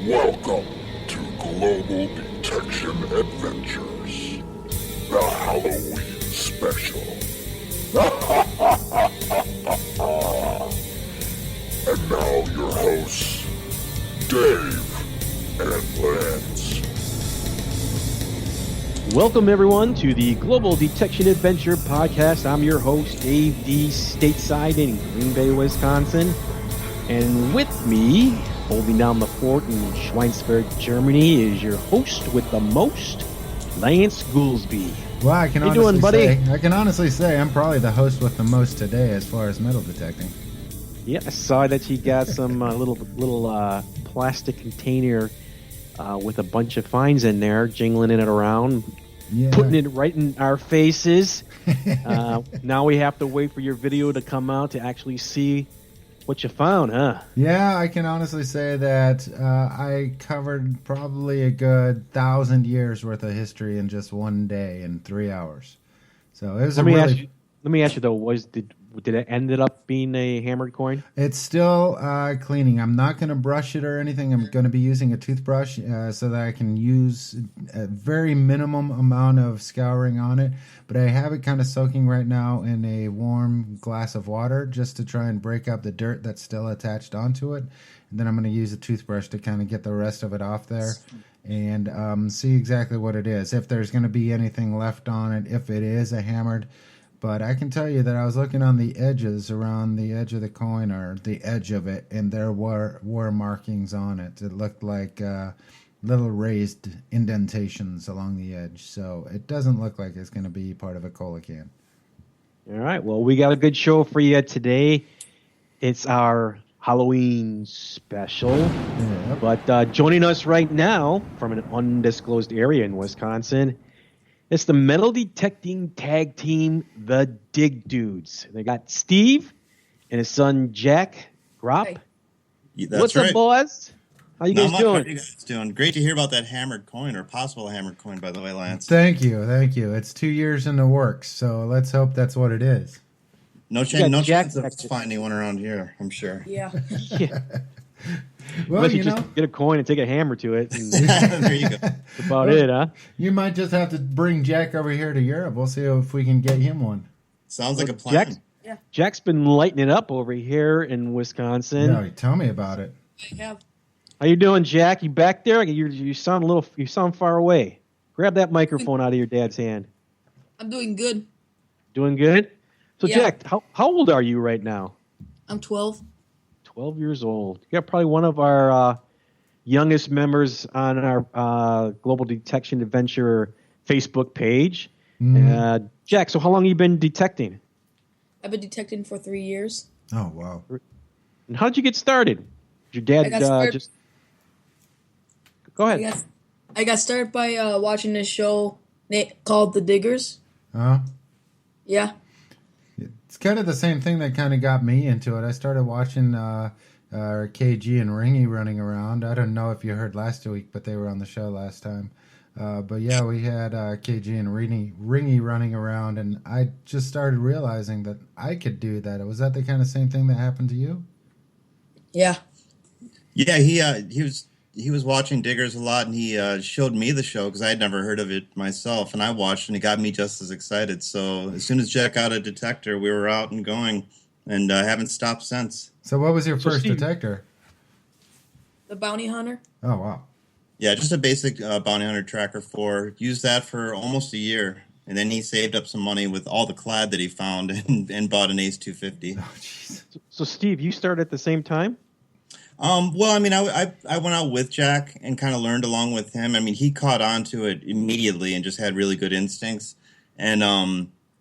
Welcome to Global Detection Adventures, the Halloween special. And now your hosts, Dave and Lance. Welcome everyone to the Global Detection Adventure podcast. I'm your host, Dave D. Stateside in Green Bay, Wisconsin. And with me, holding down the fort in Schweinsberg, Germany, is your host with the most, Lance Goolsby. Well, I can honestly say I'm probably the host with the most today as far as metal detecting. Yeah, I saw that you got some little plastic container with a bunch of finds in there, jingling it around, putting it right in our faces. Now we have to wait for your video to come out to actually see what you found, huh? Yeah, I can honestly say that I covered probably a good 1,000 years worth of history in just one day in 3 hours. So it was let me ask you though, did it ended up being a hammered coin? It's still cleaning. I'm not going to brush it or anything. I'm going to be using a toothbrush so that I can use a very minimum amount of scouring on it. But I have it kind of soaking right now in a warm glass of water just to try and break up the dirt that's still attached onto it. And then I'm going to use a toothbrush to kind of get the rest of it off there and see exactly what it is. If there's going to be anything left on it, if it is a hammered. But I can tell you that I was looking on the edges, around the edge of the coin or the edge of it, and there were markings on it. It looked like little raised indentations along the edge. So it doesn't look like it's going to be part of a cola can. All right. Well, we got a good show for you today. It's our Halloween special. Yeah. But joining us right now from an undisclosed area in Wisconsin, it's the metal detecting tag team, the Dig Dudes. They got Steve and his son Jack Graap. Hey. Yeah, what's up, boys? How you guys doing? How you guys doing? Great to hear about that hammered coin, or possible hammered coin, by the way, Lance. Thank you. It's 2 years in the works, so let's hope that's what it is. No chance of finding one around here, I'm sure. Yeah. Well, you know, just get a coin and take a hammer to it. And there you go. That's about it, huh? You might just have to bring Jack over here to Europe. We'll see if we can get him one. Sounds like a plan. Jack's been lighting it up over here in Wisconsin. No, tell me about it. Yeah. How you doing, Jack? You back there? You sound far away. Grab that microphone out of your dad's hand. I'm doing good. Doing good? So, yeah. Jack, how old are you right now? I'm 12. 12 years old. You're probably one of our youngest members on our Global Detection Adventure Facebook page. Jack, so how long have you been detecting? I've been detecting for 3 years. Oh, wow. And how did you get started? Did your dad just... Go ahead. I got started by watching this show called The Diggers. Huh? Yeah. It's kind of the same thing that kind of got me into it. I started watching KG and Ringy running around. I don't know if you heard last week, but they were on the show last time. But yeah, we had KG and Ringy running around, and I just started realizing that I could do that. Was that the kind of same thing that happened to you? Yeah. Yeah, he was watching Diggers a lot, and he showed me the show because I had never heard of it myself, and I watched, and it got me just as excited. So as soon as Jack got a detector, we were out and going, and haven't stopped since. So what was your first detector? The Bounty Hunter. Oh, wow. Yeah, just a basic Bounty Hunter Tracker 4. Used that for almost a year, and then he saved up some money with all the clad that he found and bought an Ace 250. Oh, jeez. So Steve, you started at the same time? Well, I mean, I went out with Jack and kind of learned along with him. I mean, he caught on to it immediately and just had really good instincts. And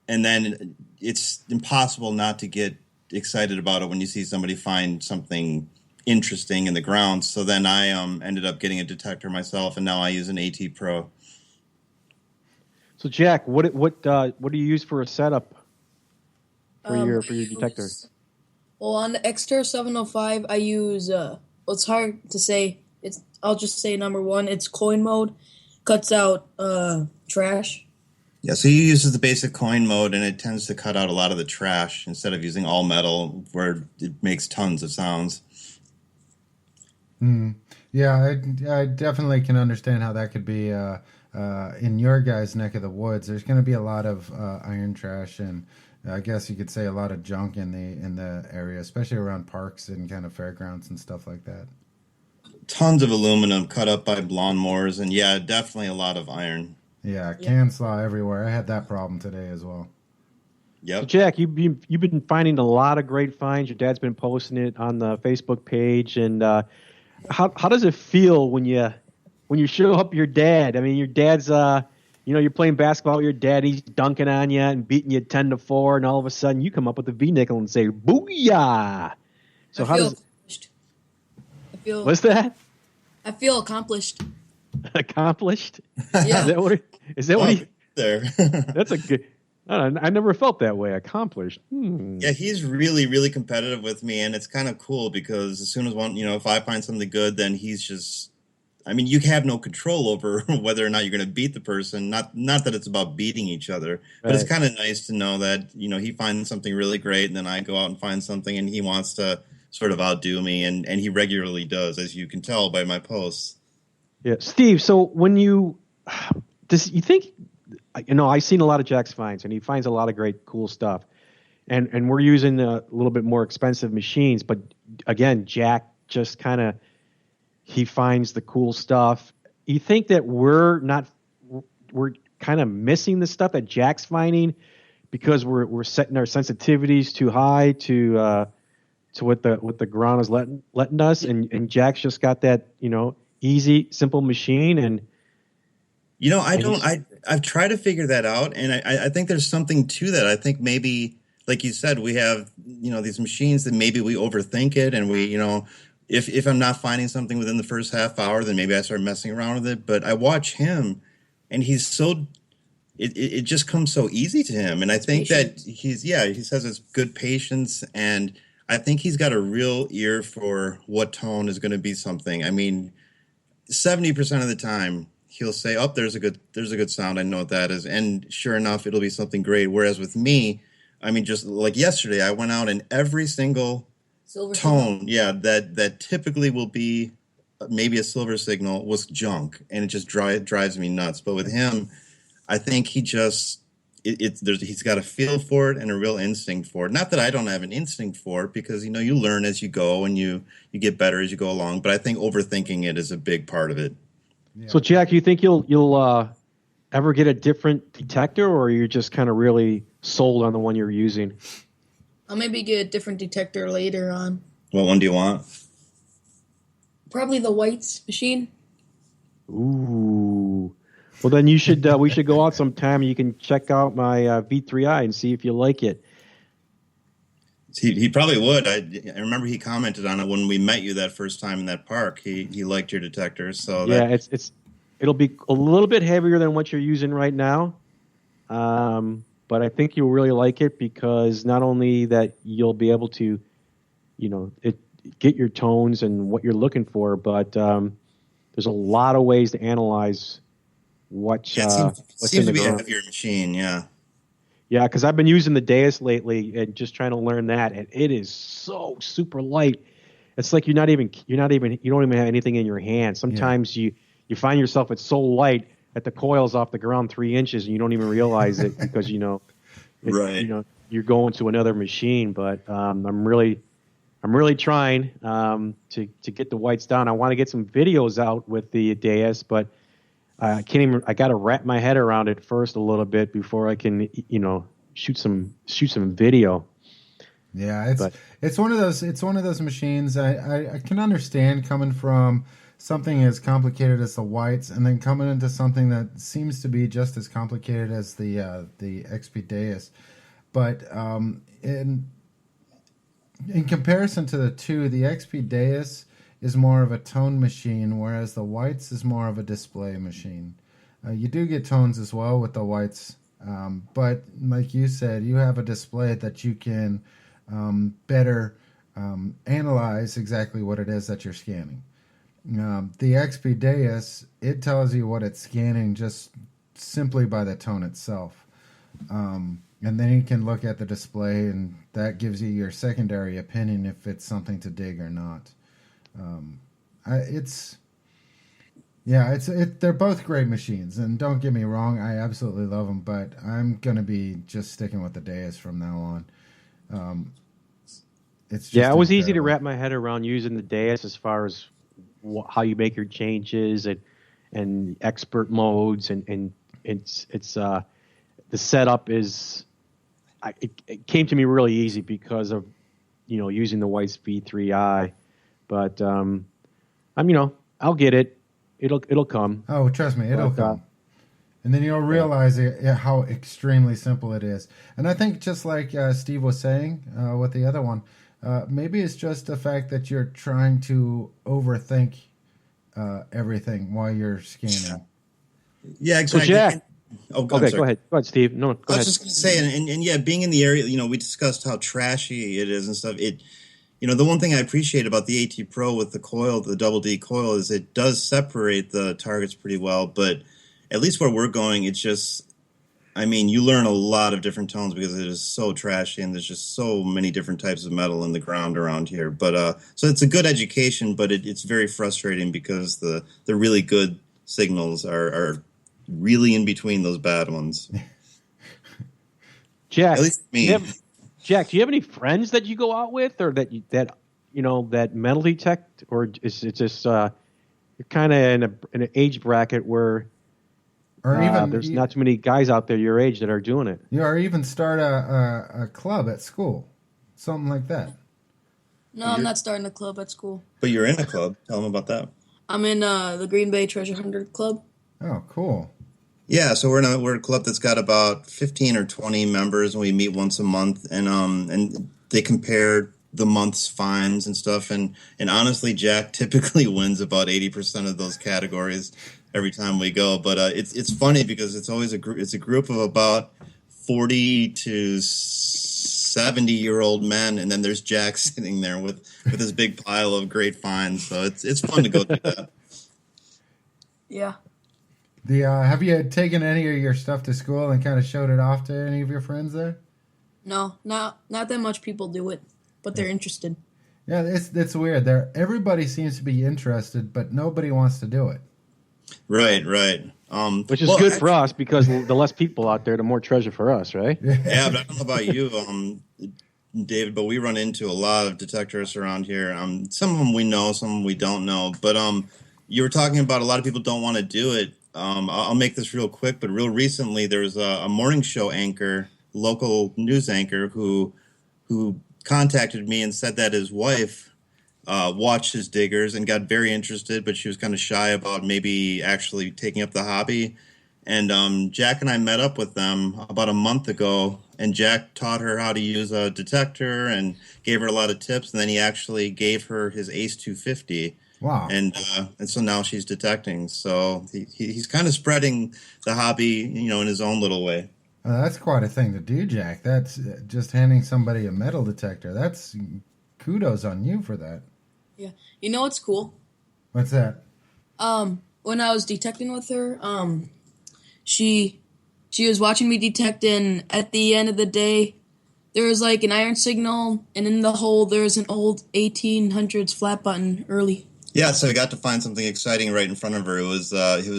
then it's impossible not to get excited about it when you see somebody find something interesting in the ground. So then I ended up getting a detector myself, and now I use an AT Pro. So Jack, what do you use for a setup for your detector? Well, on the Xter 705, I use, it's hard to say. I'll just say number one, it's coin mode. Cuts out trash. Yeah, so he uses the basic coin mode, and it tends to cut out a lot of the trash instead of using all metal, where it makes tons of sounds. Yeah, I definitely can understand how that could be in your guys' neck of the woods. There's going to be a lot of iron trash, and I guess you could say a lot of junk in the area, especially around parks and kind of fairgrounds and stuff like that. Tons of aluminum cut up by lawnmowers, and yeah, definitely a lot of iron. Yeah, Yeah. can slaw everywhere. I had that problem today as well. So Yep. Jack, you've been finding a lot of great finds. Your dad's been posting it on the Facebook page, and how does it feel when you show up your dad? I mean, your dad's you're playing basketball with your dad. He's dunking on you and beating you 10-4, and all of a sudden you come up with a V nickel and say "Booyah!" So I how feel does accomplished. I feel what's that I feel accomplished. accomplished? Yeah. Is that what he? There. That's a good. I never felt that way. Accomplished. Yeah, he's really, really competitive with me, and it's kind of cool because as soon as if I find something good, then he's just. I mean, you have no control over whether or not you're going to beat the person. Not that it's about beating each other, but it's Right. kind of nice to know that he finds something really great, and then I go out and find something, and he wants to sort of outdo me, and he regularly does, as you can tell by my posts. Yeah, Steve. So when you you think I've seen a lot of Jack's finds, and he finds a lot of great, cool stuff, and we're using a little bit more expensive machines, but again, Jack just kind of he finds the cool stuff. You think that we're kind of missing the stuff that Jack's finding because we're setting our sensitivities too high to what the ground is letting us, and Jack's just got that easy, simple machine, and I've tried to figure that out, and I think there's something to that. I think maybe, like you said, we have these machines that maybe we overthink it, and we if I'm not finding something within the first half hour, then maybe I start messing around with it. But I watch him, and he's so it just comes so easy to him, and I think that he says it's good patience, and I think he's got a real ear for what tone is going to be something. I mean, 70% of the time he'll say, "Oh, there's a good sound. I know what that is," and sure enough, it'll be something great. Whereas with me, I mean, just like yesterday, I went out and every single Silver tone, that typically will be maybe a silver signal was junk, and it just drives me nuts. But with him, I think he just he's got a feel for it and a real instinct for it. Not that I don't have an instinct for it, because you learn as you go and you get better as you go along. But I think overthinking it is a big part of it. Yeah. So, Jack, you think you'll ever get a different detector, or you're just kind of really sold on the one you're using? I'll maybe get a different detector later on. What one do you want? Probably the whites machine. Ooh. Well, then we should go out sometime. You can check out my V3i and see if you like it. He probably would. I remember he commented on it when we met you that first time in that park. He liked your detector. So Yeah, it'll be a little bit heavier than what you're using right now, but I think you'll really like it because not only that you'll be able to, get your tones and what you're looking for, but there's a lot of ways to analyze what's seems in to the be a ground. heavier machine. Yeah. Yeah, because I've been using the Deus lately and just trying to learn that, and it is so super light. It's like you don't even have anything in your hand. Sometimes you find yourself it's so light that the coil's off the ground 3 inches and you don't even realize it because Right. You're going to another machine. But I'm really trying to get the whites down. I want to get some videos out with the Deus, but I can't even. I got to wrap my head around it first a little bit before I can, shoot some video. Yeah, it's one of those machines. I can understand coming from something as complicated as the whites, and then coming into something that seems to be just as complicated as the XP Deus. But in comparison to the two, the XP Deus is more of a tone machine, whereas the whites is more of a display machine. You do get tones as well with the whites, but like you said, you have a display that you can better analyze exactly what it is that you're scanning. The XP Deus, it tells you what it's scanning just simply by the tone itself. And then you can look at the display, and that gives you your secondary opinion if it's something to dig or not. They're both great machines, and don't get me wrong, I absolutely love them. But I'm gonna be just sticking with the Deus from now on. It's just It was easy to incredible. wrap my head around using the Deus as far as how you make your changes and expert modes and it's the setup is it came to me really easy because of using the Weiss V3i, but I'll get it. It'll come. Oh, trust me, it'll But, come. And then you'll realize how extremely simple it is. And I think just like Steve was saying with the other one, maybe it's just the fact that you're trying to overthink everything while you're scanning. Yeah, So exactly. Jack, I'm okay, sorry. go ahead, Steve. No, go I was ahead. just going to say, and yeah, being in the area, we discussed how trashy it is and stuff. The one thing I appreciate about the AT Pro with the coil, the double D coil, is it does separate the targets pretty well. But at least where we're going, it's just, you learn a lot of different tones because it is so trashy and there's just so many different types of metal in the ground around here. But so it's a good education, but it's very frustrating because the really good signals are really in between those bad ones. Jack, At least me. Jack, do you have any friends that you go out with, or that metal detect, or is it just you're kind of in an age bracket where Or even there's not too many guys out there your age that are doing it? or even start a club at school, something like that. No, I'm not starting a club at school. But you're in a club. Tell them about that. I'm in the Green Bay Treasure Hunter Club. Oh, cool. Yeah, so we're a club that's got about 15 or 20 members, and we meet once a month, and they compare the month's finds and stuff. And honestly, Jack typically wins about 80% of those categories every time we go. But it's funny because it's always it's a group of about 40 to 70-year-old men, and then there's Jack sitting there with his big pile of great finds. So it's fun to go through that. Yeah. Have you taken any of your stuff to school and kind of showed it off to any of your friends there? No, not that much people do it, but they're interested. Yeah, it's weird. Everybody seems to be interested, but nobody wants to do it. Right. Which is good for us because the less people out there, the more treasure for us, right? Yeah, but I don't know about you, David, but we run into a lot of detectorists around here. Some of them we know, some of them we don't know. But you were talking about a lot of people don't want to do it. I'll make this real quick, but real recently there was a morning show anchor, local news anchor, who contacted me and said that his wife watched his diggers and got very interested, but she was kind of shy about maybe actually taking up the hobby. And Jack and I met up with them about a month ago, and Jack taught her how to use a detector and gave her a lot of tips, and then he actually gave her his Ace 250. Wow. And so now she's detecting. So he's kind of spreading the hobby, in his own little way. That's quite a thing to do, Jack. That's just handing somebody a metal detector. That's kudos on you for that. Yeah. You know what's cool? What's that? When I was detecting with her, she was watching me detect, and at the end of the day, there was like an iron signal, and in the hole there was an old 1800s flat button early. Yeah, so I got to find something exciting right in front of her. It was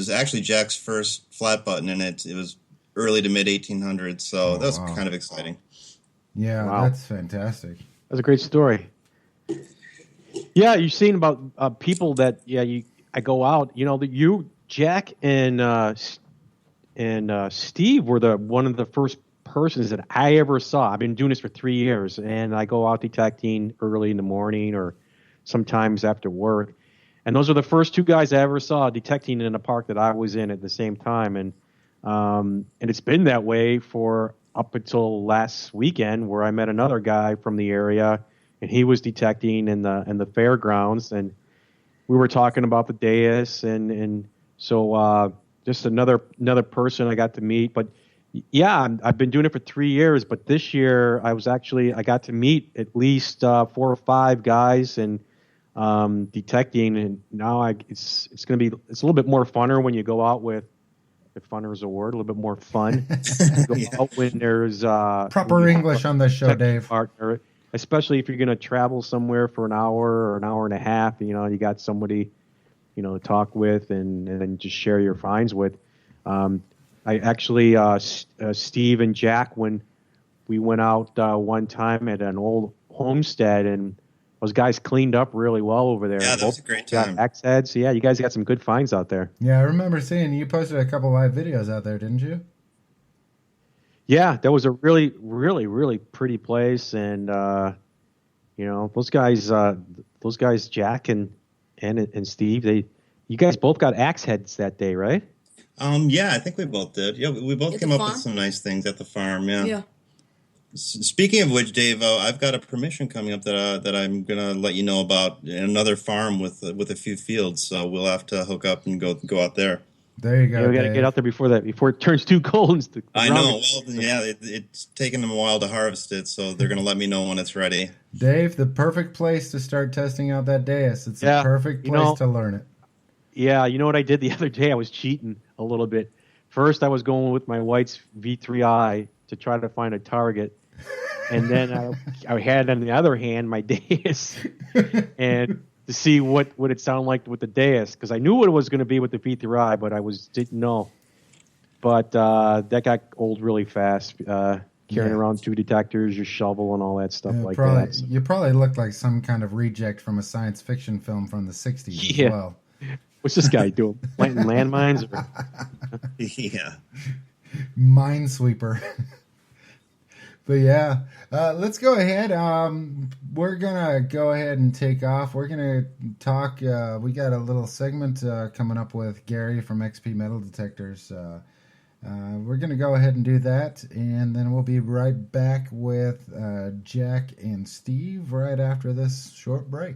actually Jack's first flat button, and it was early to mid 1800s. So that was kind of exciting. Yeah, Wow. That's fantastic. That's a great story. Yeah, you've seen about people that I go out. You, Jack, and Steve were one of the first persons that I ever saw. I've been doing this for 3 years, and I go out detecting early in the morning or sometimes after work. And those are the first two guys I ever saw detecting in a park that I was in at the same time. And it's been that way for up until last weekend, where I met another guy from the area, and he was detecting in the fairgrounds, and we were talking about the Deus, and so just another person I got to meet. But yeah, I've been doing it for 3 years, but this year I got to meet at least 4 or 5 guys and detecting, and now it's a little bit more funner when you go out with, if funner is a word, a little bit more fun. Go out when there's Proper English on this show, Dave. Partner. especially if you're going to travel somewhere for an hour or an hour and a half. You got somebody, to talk with and then just share your finds with. I actually, Steve and Jack, when we went out one time at an old homestead, and those guys cleaned up really well over there. Yeah, that was a great time. Axe heads. Yeah, you guys got some good finds out there. Yeah, I remember seeing you posted a couple live videos out there, didn't you? Yeah, that was a really, really, really pretty place, and those guys, Jack and Steve, you guys both got axe heads that day, right? Yeah, I think we both did. Yeah, we both At came the up with farm? some nice things at the farm. Yeah. Yeah. Speaking of which, Dave, I've got a permission coming up that I'm gonna let you know about in another farm with a few fields. So we'll have to hook up and go out there. There you go. Yeah, we got to Dave. get out there before it turns too cold. And the I ground know. Well, yeah, it's taken them a while to harvest it, so they're gonna let me know when it's ready. Dave, the perfect place to start testing out that dais. It's Yeah, the perfect place to learn it. Yeah, you know what I did the other day? I was cheating a little bit. First, I was going with my White's V3i to try to find a target. And then I had on the other hand my dais and to see what it sounded like with the dais, because I knew what it was going to be with the V3i, but I didn't know. But that got old really fast. Carrying around 2 detectors, your shovel, and all that stuff that. So. You probably look like some kind of reject from a science fiction film from the 60s as well. What's this guy doing? Planting landmines? Yeah. Minesweeper. But yeah, let's go ahead. We're going to go ahead and take off. We're going to talk. We got a little segment coming up with Gary from XP Metal Detectors. We're going to go ahead and do that, and then we'll be right back with Jack and Steve right after this short break.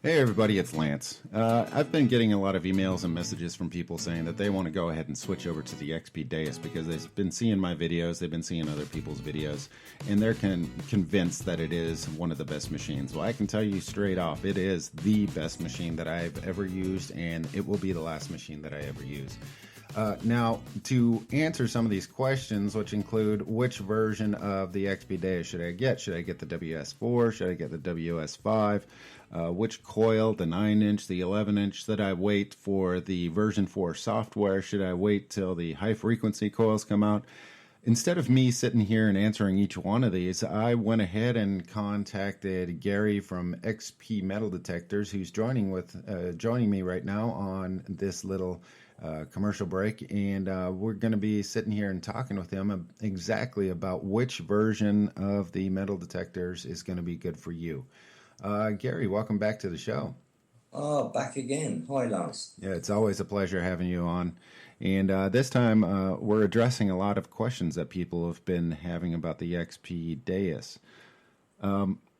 Hey everybody, it's Lance. I've been getting a lot of emails and messages from people saying that they want to go ahead and switch over to the XP dais because they've been seeing my videos, they've been seeing other people's videos, and they're convinced that it is one of the best machines. Well, I can tell you straight off, it is the best machine that I've ever used, and it will be the last machine that I ever use. Now, to answer some of these questions, which include which version of the XP dais should I get? Should I get the WS4? Should I get the WS5? Which coil, the 9-inch, the 11-inch, should I wait for the version 4 software? Should I wait till the high-frequency coils come out? Instead of me sitting here and answering each one of these, I went ahead and contacted Gary from XP Metal Detectors, who's joining me right now on this little commercial break, and we're going to be sitting here and talking with him exactly about which version of the metal detectors is going to be good for you. Gary, welcome back to the show. Oh, back again. Hi, Lance. Yeah, it's always a pleasure having you on. And this time we're addressing a lot of questions that people have been having about the XP dais.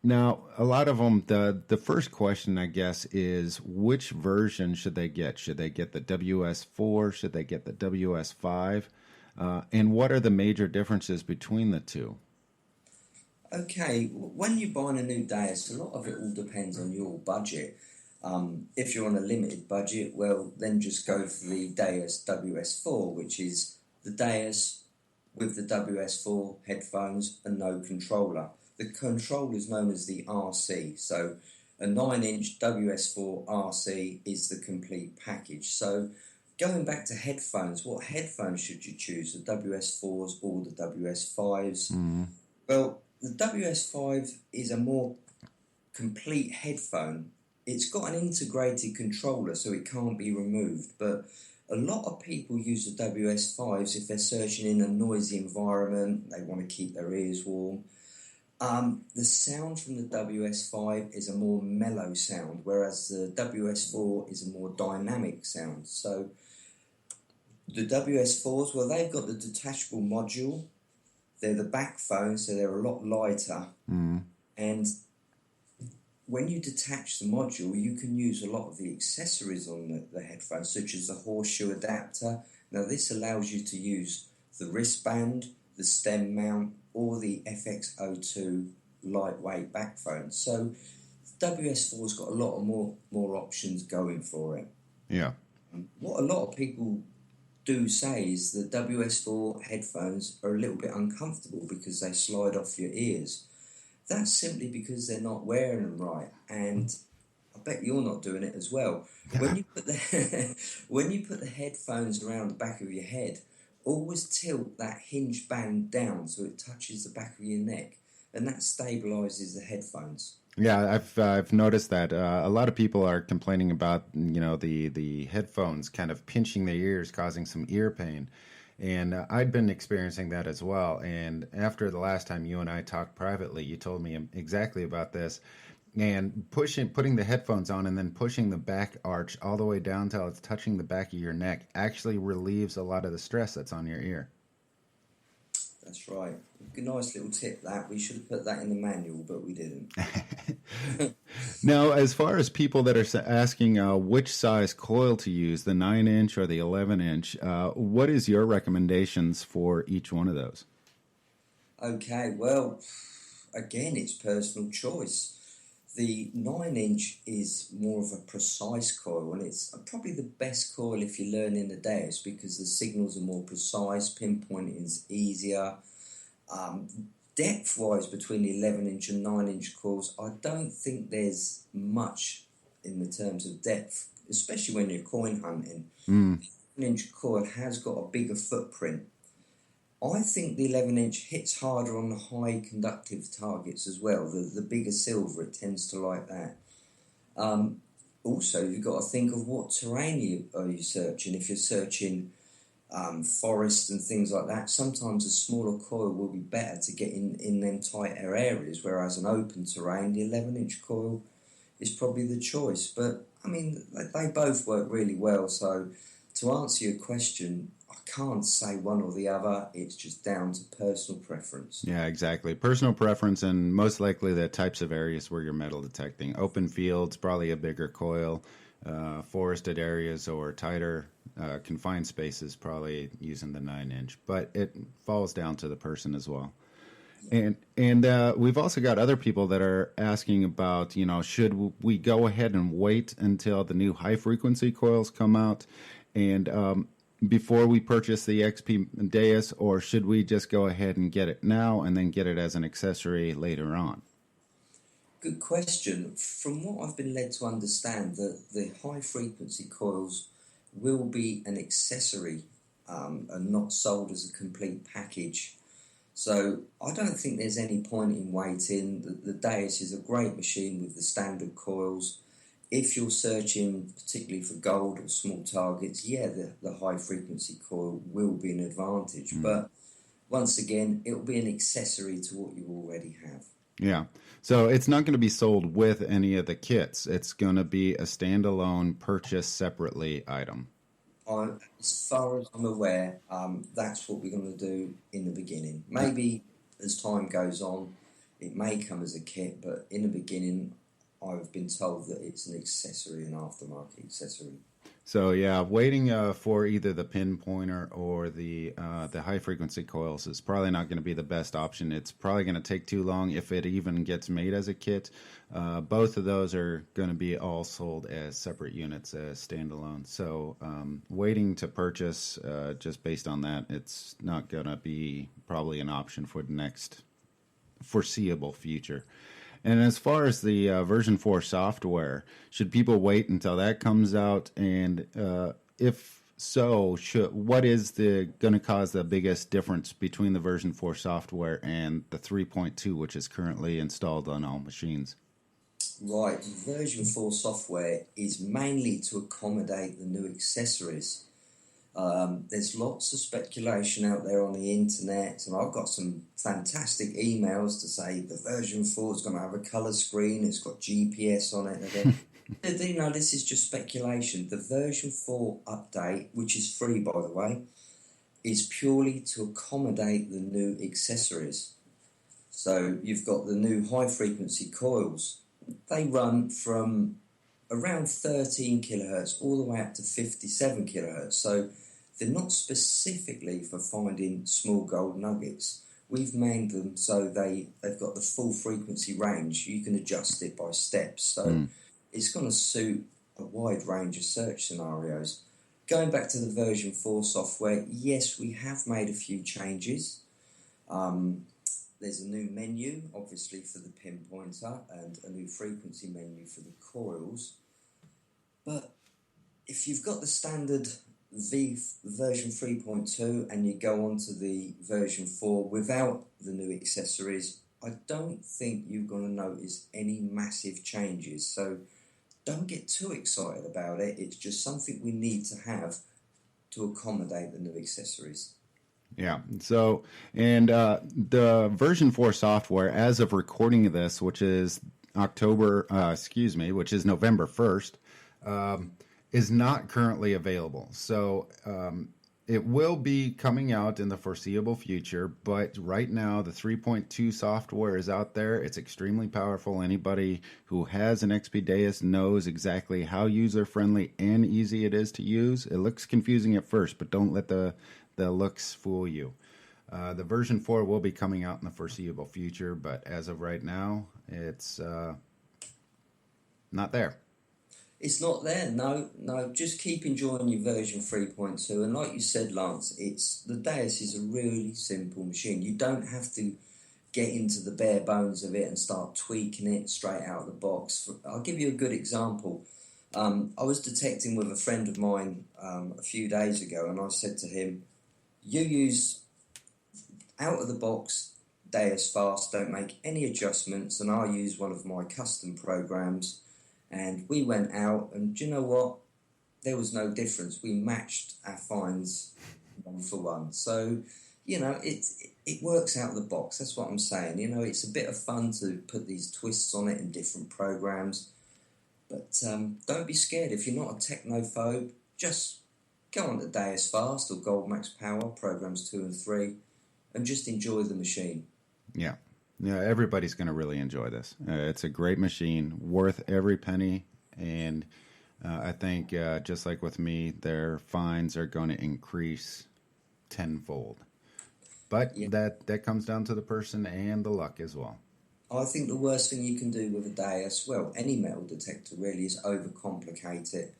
Now, a lot of them, the first question, I guess, is which version should they get? Should they get the WS4? Should they get the WS5? And what are the major differences between the two? Okay, when you're buying a new dais, a lot of it all depends on your budget. If you're on a limited budget, well, then just go for the dais WS4, which is the dais with the WS4 headphones and no controller. The controller is known as the RC, so a 9-inch WS4 RC is the complete package. So going back to headphones, what headphones should you choose, the WS4s or the WS5s? Mm-hmm. Well, the WS5 is a more complete headphone. It's got an integrated controller, so it can't be removed, but a lot of people use the WS5s if they're searching in a noisy environment, they want to keep their ears warm. The sound from the WS5 is a more mellow sound, whereas the WS4 is a more dynamic sound. So the WS4s, well, they've got the detachable module. They're the back phone, so they're a lot lighter. Mm. And when you detach the module, you can use a lot of the accessories on the headphones, such as the horseshoe adapter. Now, this allows you to use the wristband, the stem mount, or the FX02 lightweight back phone. So WS4's got a lot of more options going for it. Yeah. What a lot of people do say is the WS4 headphones are a little bit uncomfortable because they slide off your ears. That's simply because they're not wearing them right, and I bet you're not doing it as well. When you put the when you put the headphones around the back of your head, always tilt that hinge band down so it touches the back of your neck, and that stabilizes the headphones. Yeah, I've noticed that a lot of people are complaining about the headphones kind of pinching their ears, causing some ear pain, and I'd been experiencing that as well. And after the last time you and I talked privately, you told me exactly about this, and putting the headphones on and then pushing the back arch all the way down till it's touching the back of your neck actually relieves a lot of the stress that's on your ear. That's right. Good, nice little tip. That we should have put that in the manual, but we didn't. Now, as far as people that are asking which size coil to use, the 9-inch or the 11-inch, what is your recommendations for each one of those? Okay, well, again, it's personal choice. The 9-inch is more of a precise coil, and it's probably the best coil if you're learning the Deus because the signals are more precise, pinpointing is easier. Depth-wise, between the 11-inch and 9-inch coils, I don't think there's much in the terms of depth, especially when you're coin hunting. The 11-inch coil has got a bigger footprint. I think the 11-inch hits harder on the high conductive targets as well. The bigger silver, it tends to like that. Also, you've got to think of what terrain are you searching. If you're searching forests and things like that, sometimes a smaller coil will be better to get in them tighter areas, whereas an open terrain, the 11-inch coil is probably the choice. But, I mean, they both work really well. So, to answer your question, I can't say one or the other. It's just down to personal preference. Yeah, exactly. Personal preference and most likely the types of areas where you're metal detecting. Open fields, probably a bigger coil. Forested areas or tighter confined spaces, probably using the 9-inch. But it falls down to the person as well. And we've also got other people that are asking about, should we go ahead and wait until the new high frequency coils come out and before we purchase the XP Deus, or should we just go ahead and get it now and then get it as an accessory later on? Good question. From what I've been led to understand, that the high frequency coils will be an accessory and not sold as a complete package. So I don't think there's any point in waiting. The Deus is a great machine with the standard coils. If you're searching particularly for gold or small targets, yeah, the high frequency coil will be an advantage. But once again, it will be an accessory to what you already have. Yeah. So it's not going to be sold with any of the kits. It's going to be a standalone purchase separately item. As far as I'm aware, that's what we're going to do in the beginning. Maybe as time goes on, it may come as a kit, but in the beginning, I've been told that it's an accessory, an aftermarket accessory. So yeah, waiting for either the pinpointer or the high frequency coils is probably not going to be the best option. It's probably going to take too long if it even gets made as a kit. Both of those are going to be all sold as separate units, as standalone. So waiting to purchase just based on that, it's not going to be probably an option for the next foreseeable future. And as far as the version 4 software, should people wait until that comes out? And if so, what is going to cause the biggest difference between the version 4 software and the 3.2, which is currently installed on all machines? Right, version 4 software is mainly to accommodate the new accessories. There's lots of speculation out there on the internet, and I've got some fantastic emails to say the version 4 is going to have a colour screen, it's got GPS on it. Again. This is just speculation. The version 4 update, which is free by the way, is purely to accommodate the new accessories. So you've got the new high frequency coils. They run from around 13 kilohertz all the way up to 57 kilohertz. So they're not specifically for finding small gold nuggets. We've made them so they've got the full frequency range. You can adjust it by steps. So it's going to suit a wide range of search scenarios. Going back to the version 4 software, yes, we have made a few changes. The There's a new menu, obviously, for the pinpointer and a new frequency menu for the coils. But if you've got the standard V version 3.2 and you go on to the version 4 without the new accessories, I don't think you're going to notice any massive changes. So don't get too excited about it. It's just something we need to have to accommodate the new accessories. Yeah. So, and the version 4 software, as of recording of this, which is November 1st, is not currently available. So it will be coming out in the foreseeable future, but right now the 3.2 software is out there. It's extremely powerful. Anybody who has an XP Deus knows exactly how user-friendly and easy it is to use. It looks confusing at first, but don't let the looks fool you. The version 4 will be coming out in the foreseeable future, but as of right now, it's not there. It's not there, no. Just keep enjoying your version 3.2. And like you said, Lance, the Deus is a really simple machine. You don't have to get into the bare bones of it and start tweaking it straight out of the box. I'll give you a good example. I was detecting with a friend of mine a few days ago, and I said to him, you use out of the box Deus Fast, don't make any adjustments, and I'll use one of my custom programs. And we went out, and do you know what? There was no difference. We matched our fines 1 for 1. So, it works out of the box. That's what I'm saying. It's a bit of fun to put these twists on it in different programs. But don't be scared. If you're not a technophobe, just go on to Deus Fast or Gold Max Power, programs 2 and 3, and just enjoy the machine. Yeah. Yeah, everybody's going to really enjoy this. It's a great machine, worth every penny, and I think just like with me, their fines are going to increase tenfold. But that comes down to the person and the luck as well. I think the worst thing you can do with a Deus, well, any metal detector really, is overcomplicate it.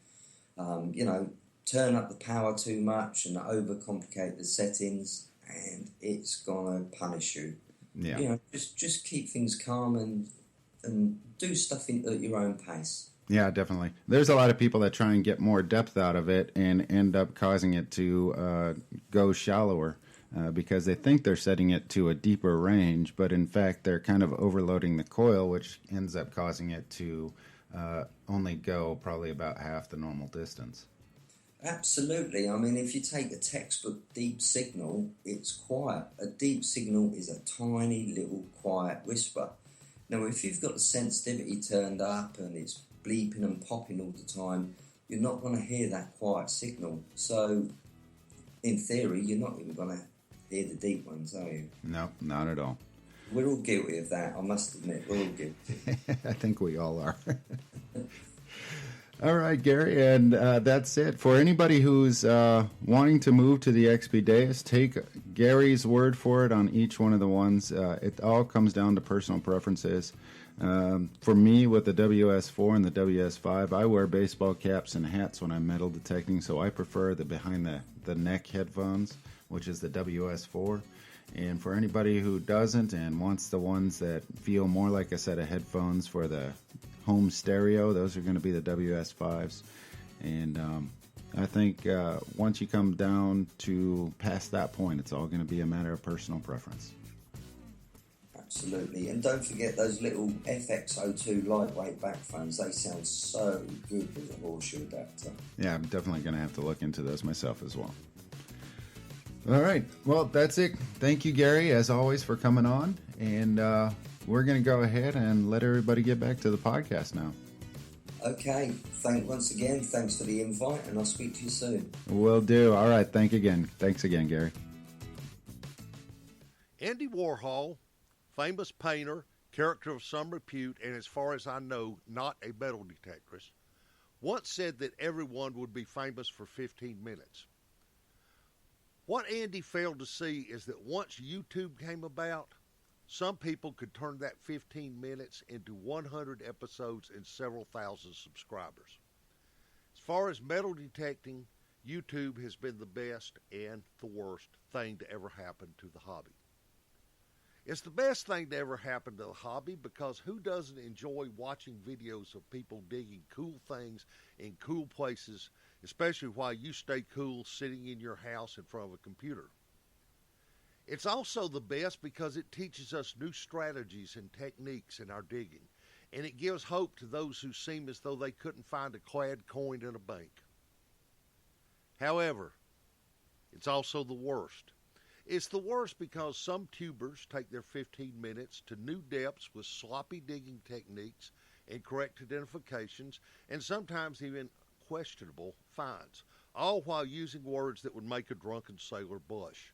Turn up the power too much and overcomplicate the settings, and it's going to punish you. Yeah. Just keep things calm and do stuff at your own pace. Yeah, definitely. There's a lot of people that try and get more depth out of it and end up causing it to go shallower because they think they're setting it to a deeper range, but in fact they're kind of overloading the coil, which ends up causing it to only go probably about half the normal distance. Absolutely. I mean, if you take a textbook deep signal, it's quiet. A deep signal is a tiny little quiet whisper. Now, if you've got the sensitivity turned up and it's bleeping and popping all the time, you're not going to hear that quiet signal. So, in theory, you're not even going to hear the deep ones, are you? No, not at all. We're all guilty of that, I must admit. We're all guilty. I think we all are. All right, Gary, and that's it. For anybody who's wanting to move to the XP Deus, take Gary's word for it on each one of the ones. It all comes down to personal preferences. For me, with the WS4 and the WS5, I wear baseball caps and hats when I'm metal detecting, so I prefer the behind the neck headphones, which is the WS4. And for anybody who doesn't and wants the ones that feel more like a set of headphones for the home stereo, those are going to be the WS5s. And I think once you come down to past that point, it's all going to be a matter of personal preference. Absolutely. And don't forget those little FX02 lightweight backphones. They sound so good with a horseshoe adapter. Yeah, I'm definitely going to have to look into those myself as well. All right. Well, that's it. Thank you, Gary, as always, for coming on. And we're going to go ahead and let everybody get back to the podcast now. Okay. Once again, thanks for the invite, and I'll speak to you soon. Will do. All right. Thanks again, Gary. Andy Warhol, famous painter, character of some repute, and as far as I know, not a metal detectorist, once said that everyone would be famous for 15 minutes. What Andy failed to see is that once YouTube came about, some people could turn that 15 minutes into 100 episodes and several thousand subscribers. As far as metal detecting, YouTube has been the best and the worst thing to ever happen to the hobby. It's the best thing to ever happen to the hobby because who doesn't enjoy watching videos of people digging cool things in cool places, especially while you stay cool sitting in your house in front of a computer? It's also the best because it teaches us new strategies and techniques in our digging, and it gives hope to those who seem as though they couldn't find a clad coin in a bank. However, it's also the worst. It's the worst because some tubers take their 15 minutes to new depths with sloppy digging techniques, incorrect identifications, and sometimes even questionable finds, all while using words that would make a drunken sailor blush.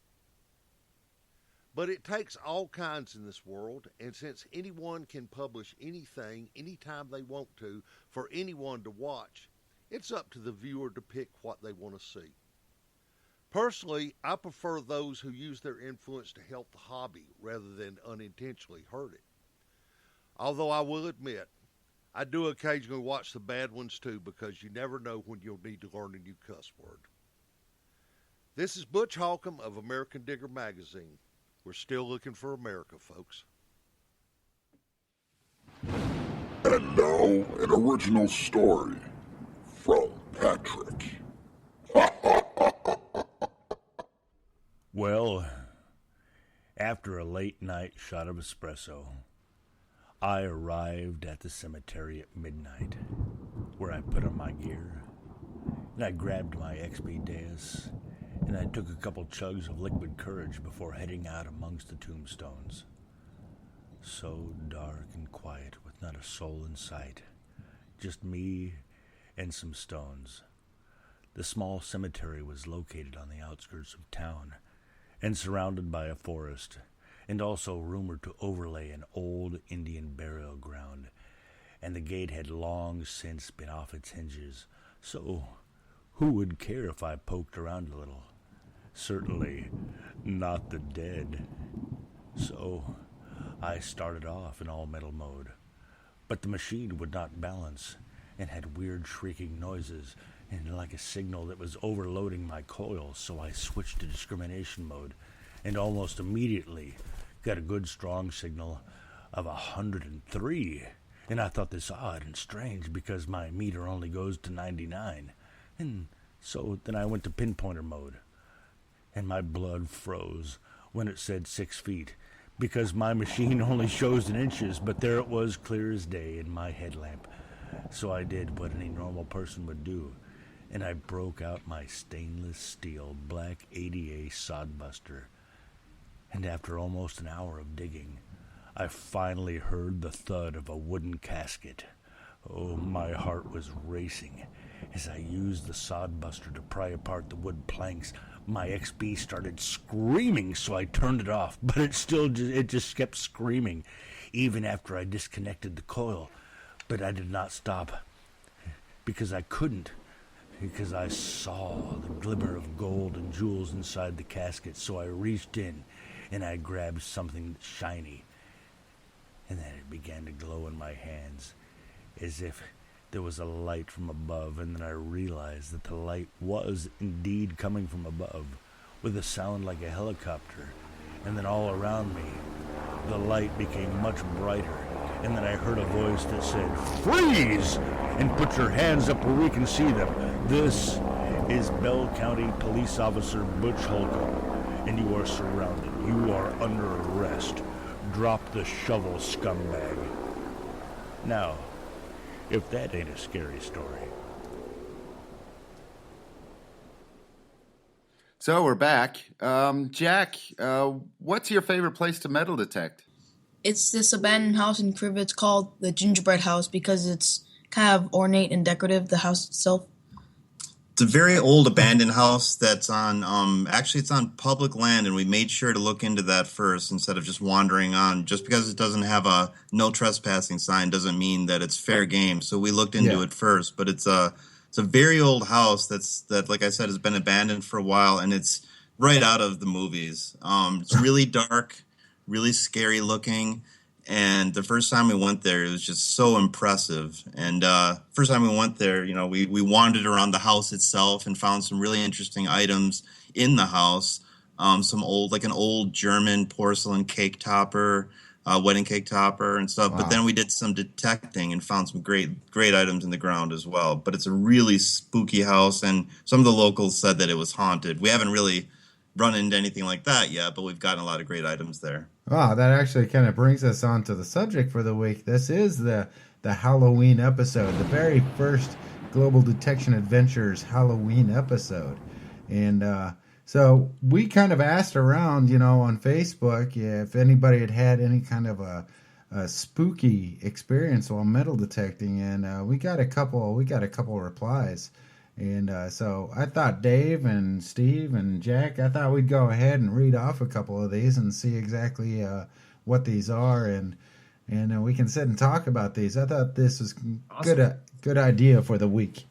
But it takes all kinds in this world, and since anyone can publish anything anytime they want to for anyone to watch, it's up to the viewer to pick what they want to see. Personally, I prefer those who use their influence to help the hobby rather than unintentionally hurt it. Although I will admit, I do occasionally watch the bad ones too because you never know when you'll need to learn a new cuss word. This is Butch Holcomb of American Digger Magazine. We're still looking for America, folks. And now, an original story from Patrick. Well, after a late night shot of espresso, I arrived at the cemetery at midnight, where I put on my gear, and I grabbed my XP dais, and I took a couple chugs of liquid courage before heading out amongst the tombstones. So dark and quiet, with not a soul in sight, just me and some stones. The small cemetery was located on the outskirts of town, and surrounded by a forest, and also rumored to overlay an old Indian burial ground, and the gate had long since been off its hinges, so who would care if I poked around a little? Certainly not the dead. So I started off in all-metal mode, but the machine would not balance, and had weird shrieking noises, and like a signal that was overloading my coil, so I switched to discrimination mode, and almost immediately got a good strong signal of 103, and I thought this odd and strange because my meter only goes to 99, and so then I went to pinpointer mode, and my blood froze when it said 6 feet, because my machine only shows in inches, but there it was clear as day in my headlamp. So I did what any normal person would do, and I broke out my stainless steel black ADA sodbuster. And after almost an hour of digging, I finally heard the thud of a wooden casket. Oh, my heart was racing. As I used the sodbuster to pry apart the wood planks, my XP started screaming, so I turned it off, but it just kept screaming, even after I disconnected the coil. But I did not stop, because I couldn't, because I saw the glimmer of gold and jewels inside the casket, so I reached in, and I grabbed something shiny, and then it began to glow in my hands, as if there was a light from above, and then I realized that the light was indeed coming from above, with a sound like a helicopter, and then all around me, the light became much brighter, and then I heard a voice that said, "Freeze! And put your hands up where we can see them. This is Bell County Police Officer Butch Holcomb, and you are surrounded. You are under arrest. Drop the shovel, scumbag." Now, if that ain't a scary story. So we're back. Jack, what's your favorite place to metal detect? It's this abandoned house in Crivets called the Gingerbread House because it's kind of ornate and decorative, the house itself. It's a very old abandoned house that's on, actually it's on public land, and we made sure to look into that first instead of just wandering on. Just because it doesn't have a no trespassing sign doesn't mean that it's fair game. So we looked into it first, but it's a very old house that, like I said, has been abandoned for a while, and it's right out of the movies. It's really dark, really scary looking. And the first time we went there, it was just so impressive. And first time we went there, you know, we wandered around the house itself and found some really interesting items in the house. some old, like an old German porcelain cake topper, wedding cake topper and stuff. But then we did some detecting and found some great items in the ground as well. But it's a really spooky house, and some of the locals said that it was haunted. We haven't really run into anything like that yet, but we've gotten a lot of great items there. Wow, that actually kind of brings us on to the subject for the week. This is the Halloween episode, the very first Global Detection Adventures Halloween episode. And so we kind of asked around, on Facebook if anybody had any kind of a spooky experience while metal detecting, and we got a couple replies. And so I thought Dave and Steve and Jack, I thought we'd go ahead and read off a couple of these and see exactly what these are, and we can sit and talk about these. I thought this was awesome. Good idea for the week.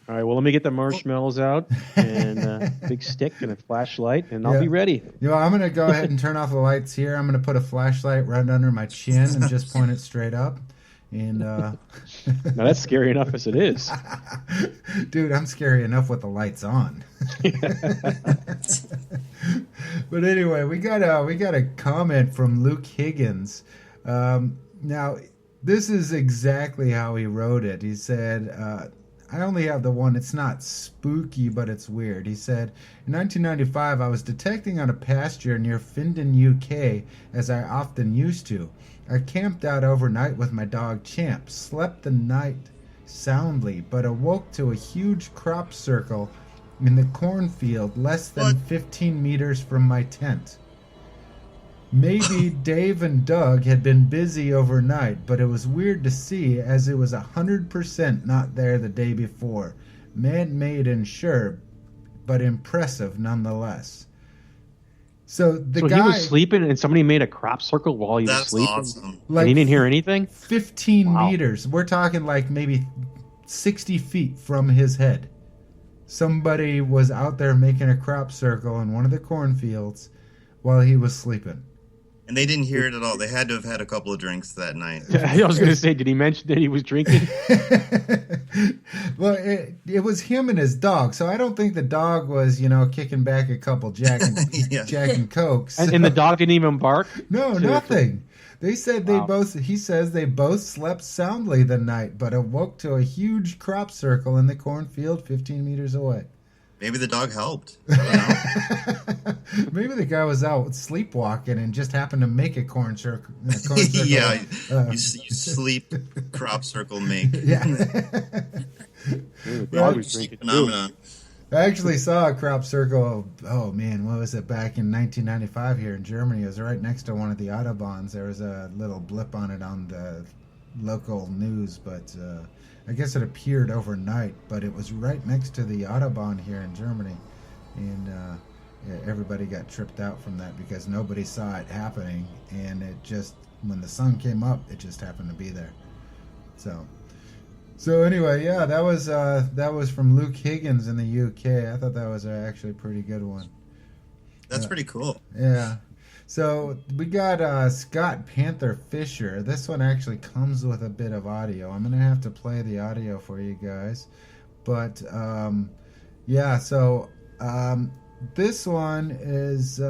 All right, well, let me get the marshmallows out and a big stick and a flashlight, and I'll be ready. I'm going to go ahead and turn off the lights here. I'm going to put a flashlight right under my chin and just point it straight up. And now that's scary enough as it is. Dude, I'm scary enough with the lights on. But anyway, we got a comment from Luke Higgins. Now, this is exactly how he wrote it. He said, I only have the one. It's not spooky, but it's weird. He said, in 1995, I was detecting on a pasture near Findon, UK, as I often used to. I camped out overnight with my dog Champ, slept the night soundly, but awoke to a huge crop circle in the cornfield less than 15 meters from my tent. Maybe Dave and Doug had been busy overnight, but it was weird to see as it was 100% not there the day before. Man-made and sure, but impressive nonetheless. So guy, he was sleeping and somebody made a crop circle while he was sleeping? That's awesome. And he didn't hear anything? 15 meters. We're talking like maybe 60 feet from his head. Somebody was out there making a crop circle in one of the cornfields while he was sleeping. And they didn't hear it at all. They had to have had a couple of drinks that night. I was going to say, did he mention that he was drinking? Well, it was him and his dog, so I don't think the dog was, kicking back a couple Jack and Cokes. And the dog didn't even bark? No, nothing. They said he says they both slept soundly the night, but awoke to a huge crop circle in the cornfield 15 meters away. Maybe the dog helped. Maybe the guy was out sleepwalking and just happened to make a corn circle. Yeah, you sleep crop circle make. Yeah. The dog was drinking phenomenon. I actually saw a crop circle. Oh man, what was it? Back in 1995 here in Germany. It was right next to one of the autobahns. There was a little blip on it on the local news, but I guess it appeared overnight, but it was right next to the Autobahn here in Germany, and everybody got tripped out from that because nobody saw it happening, and it just, when the sun came up, it just happened to be there. So anyway, yeah, that was from Luke Higgins in the UK. I thought that was actually a pretty good one. That's pretty cool. Yeah. So we got Scott Panther Fisher. This one actually comes with a bit of audio. I'm going to have to play the audio for you guys. But, yeah, so this one is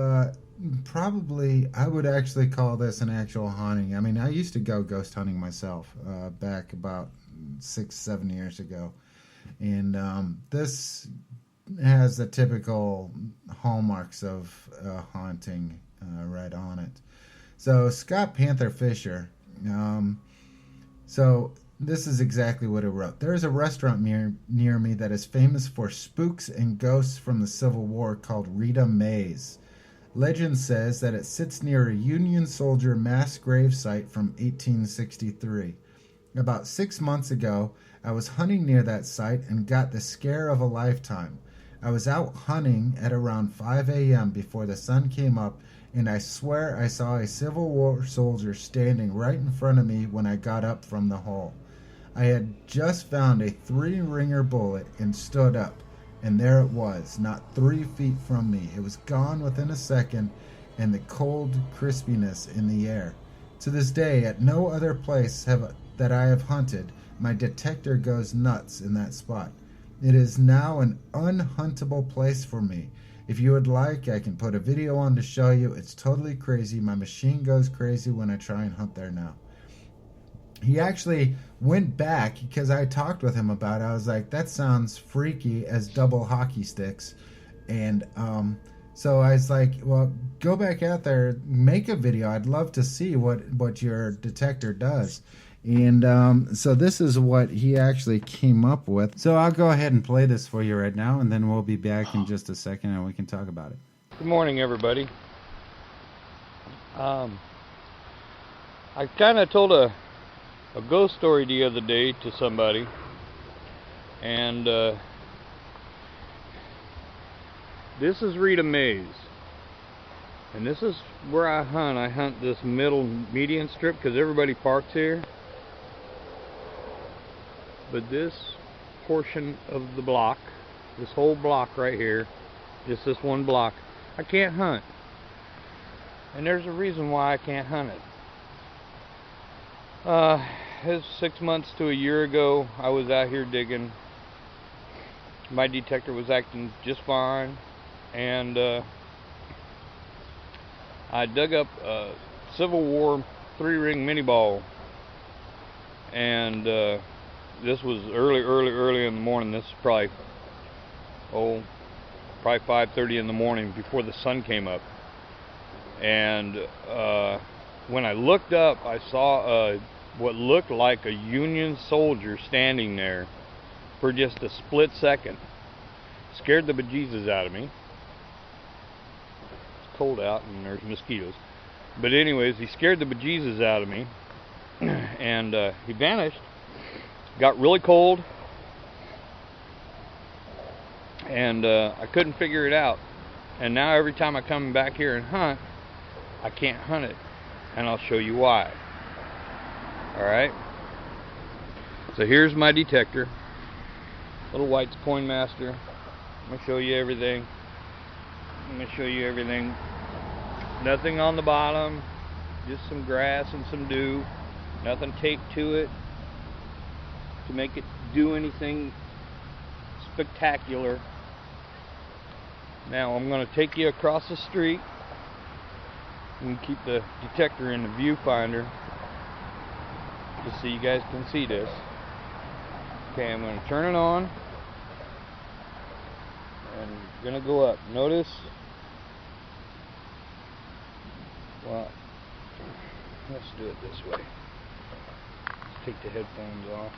probably, I would actually call this an actual haunting. I mean, I used to go ghost hunting myself back about 6-7 years ago. And this has the typical hallmarks of haunting right on it. So Scott Panther Fisher. So this is exactly what he wrote. There is a restaurant near me that is famous for spooks and ghosts from the Civil War called Rita Mae's. Legend says that it sits near a Union soldier mass grave site from 1863. About 6 months ago, I was hunting near that site and got the scare of a lifetime. I was out hunting at around 5 a.m. before the sun came up, and I swear I saw a Civil War soldier standing right in front of me when I got up from the hole. I had just found a 3-ringer bullet and stood up, and there it was, not 3 feet from me. It was gone within a second, and the cold crispiness in the air. To this day, at no other place that I have hunted, my detector goes nuts in that spot. It is now an unhuntable place for me, If you would like, I can put a video on to show you. It's totally crazy. My machine goes crazy when I try and hunt there now. He actually went back because I talked with him about it. I was like, that sounds freaky as double hockey sticks. And so I was like, well, go back out there, make a video. I'd love to see what your detector does. And so this is what he actually came up with. So I'll go ahead and play this for you right now, and then we'll be back in just a second and we can talk about it. Good morning, everybody. I kind of told a ghost story the other day to somebody, and this is Rita Mays, and this is where I hunt. I hunt this middle median strip because everybody parks here, but this portion of the block, this whole block right here, just this one block, I can't hunt, and there's a reason why I can't hunt it. It was 6 months to a year ago. I was out here digging. My detector was acting just fine, and I dug up a Civil War 3-ring mini ball, and this was early in the morning. This is probably 5:30 in the morning, before the sun came up. And when I looked up, I saw what looked like a Union soldier standing there for just a split second. Scared the bejesus out of me. It's cold out and there's mosquitoes. But anyways, he scared the bejesus out of me, and he vanished. Got really cold, and I couldn't figure it out. And now every time I come back here and hunt, I can't hunt it, and I'll show you why. Alright, so here's my detector, little White's Pointmaster. I'm going to show you everything. Nothing on the bottom, just some grass and some dew. Nothing taped to it to make it do anything spectacular. Now I'm going to take you across the street and keep the detector in the viewfinder, just so you guys can see this. Okay, I'm going to turn it on, and I'm going to go up. Notice, well, let's do it this way. Let's take the headphones off.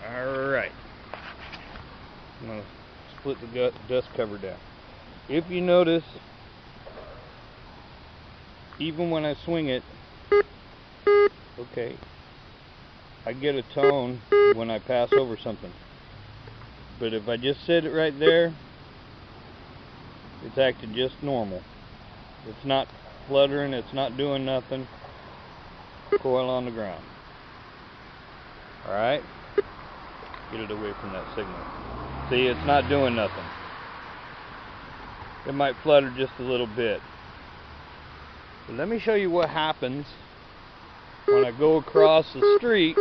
Alright, I'm going to split the dust cover down. If you notice, even when I swing it, okay, I get a tone when I pass over something. But if I just sit it right there, it's acting just normal. It's not fluttering, it's not doing nothing. Coil on the ground. Alright? Get it away from that signal. See, it's not doing nothing. It might flutter just a little bit. But let me show you what happens when I go across the street.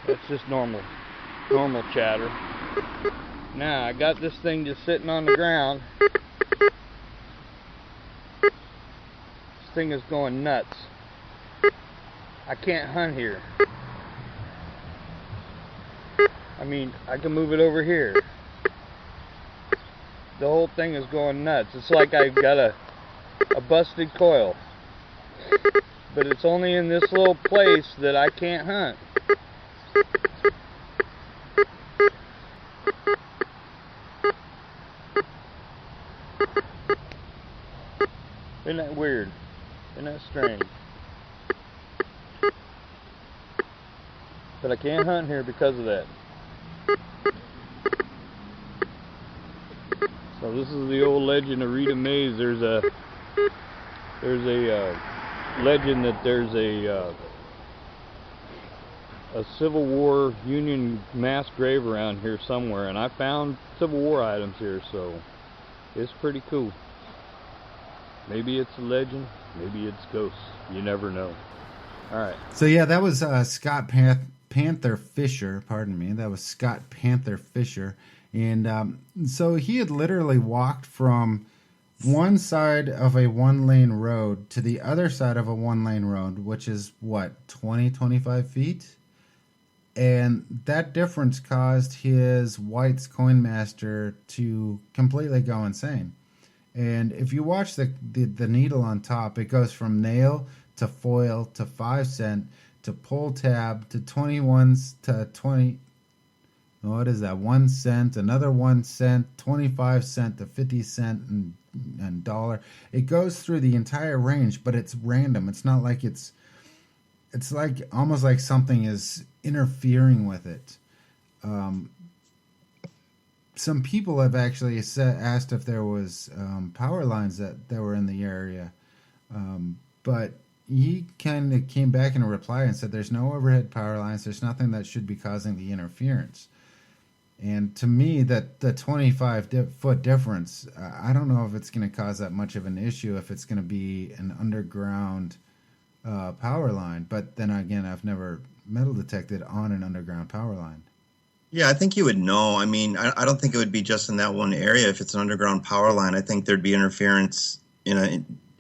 That's just normal chatter. Now I got this thing just sitting on the ground. This thing is going nuts. I can't hunt here. I mean, I can move it over here. The whole thing is going nuts. It's like I've got a busted coil. But it's only in this little place that I can't hunt. Isn't that weird? Isn't that strange? But I can't hunt here because of that. So this is the old legend of Rita Mays. There's a legend that there's a Civil War Union mass grave around here somewhere, and I found Civil War items here, so it's pretty cool. Maybe it's a legend, maybe it's ghosts. You never know. All right. So yeah, that was Scott Panther Fisher, pardon me, that was Scott Panther Fisher. And so he had literally walked from one side of a one-lane road to the other side of a one-lane road, which is, 25 feet? And that difference caused his White's Coin Master to completely go insane. And if you watch the needle on top, it goes from nail to foil to 5 cent to pull tab to 21s to 20. What is that? 1 cent, another 1 cent, 25 cent to 50 cent and dollar. It goes through the entire range, but it's random. It's not like it's like almost like something is interfering with it. Some people have actually asked if there was power lines that were in the area, but he kind of came back in a reply and said there's no overhead power lines. There's nothing that should be causing the interference. And to me, that the 25-foot difference, I don't know if it's going to cause that much of an issue if it's going to be an underground power line. But then again, I've never metal detected on an underground power line. Yeah, I think you would know. I mean, I don't think it would be just in that one area. If it's an underground power line, I think there'd be interference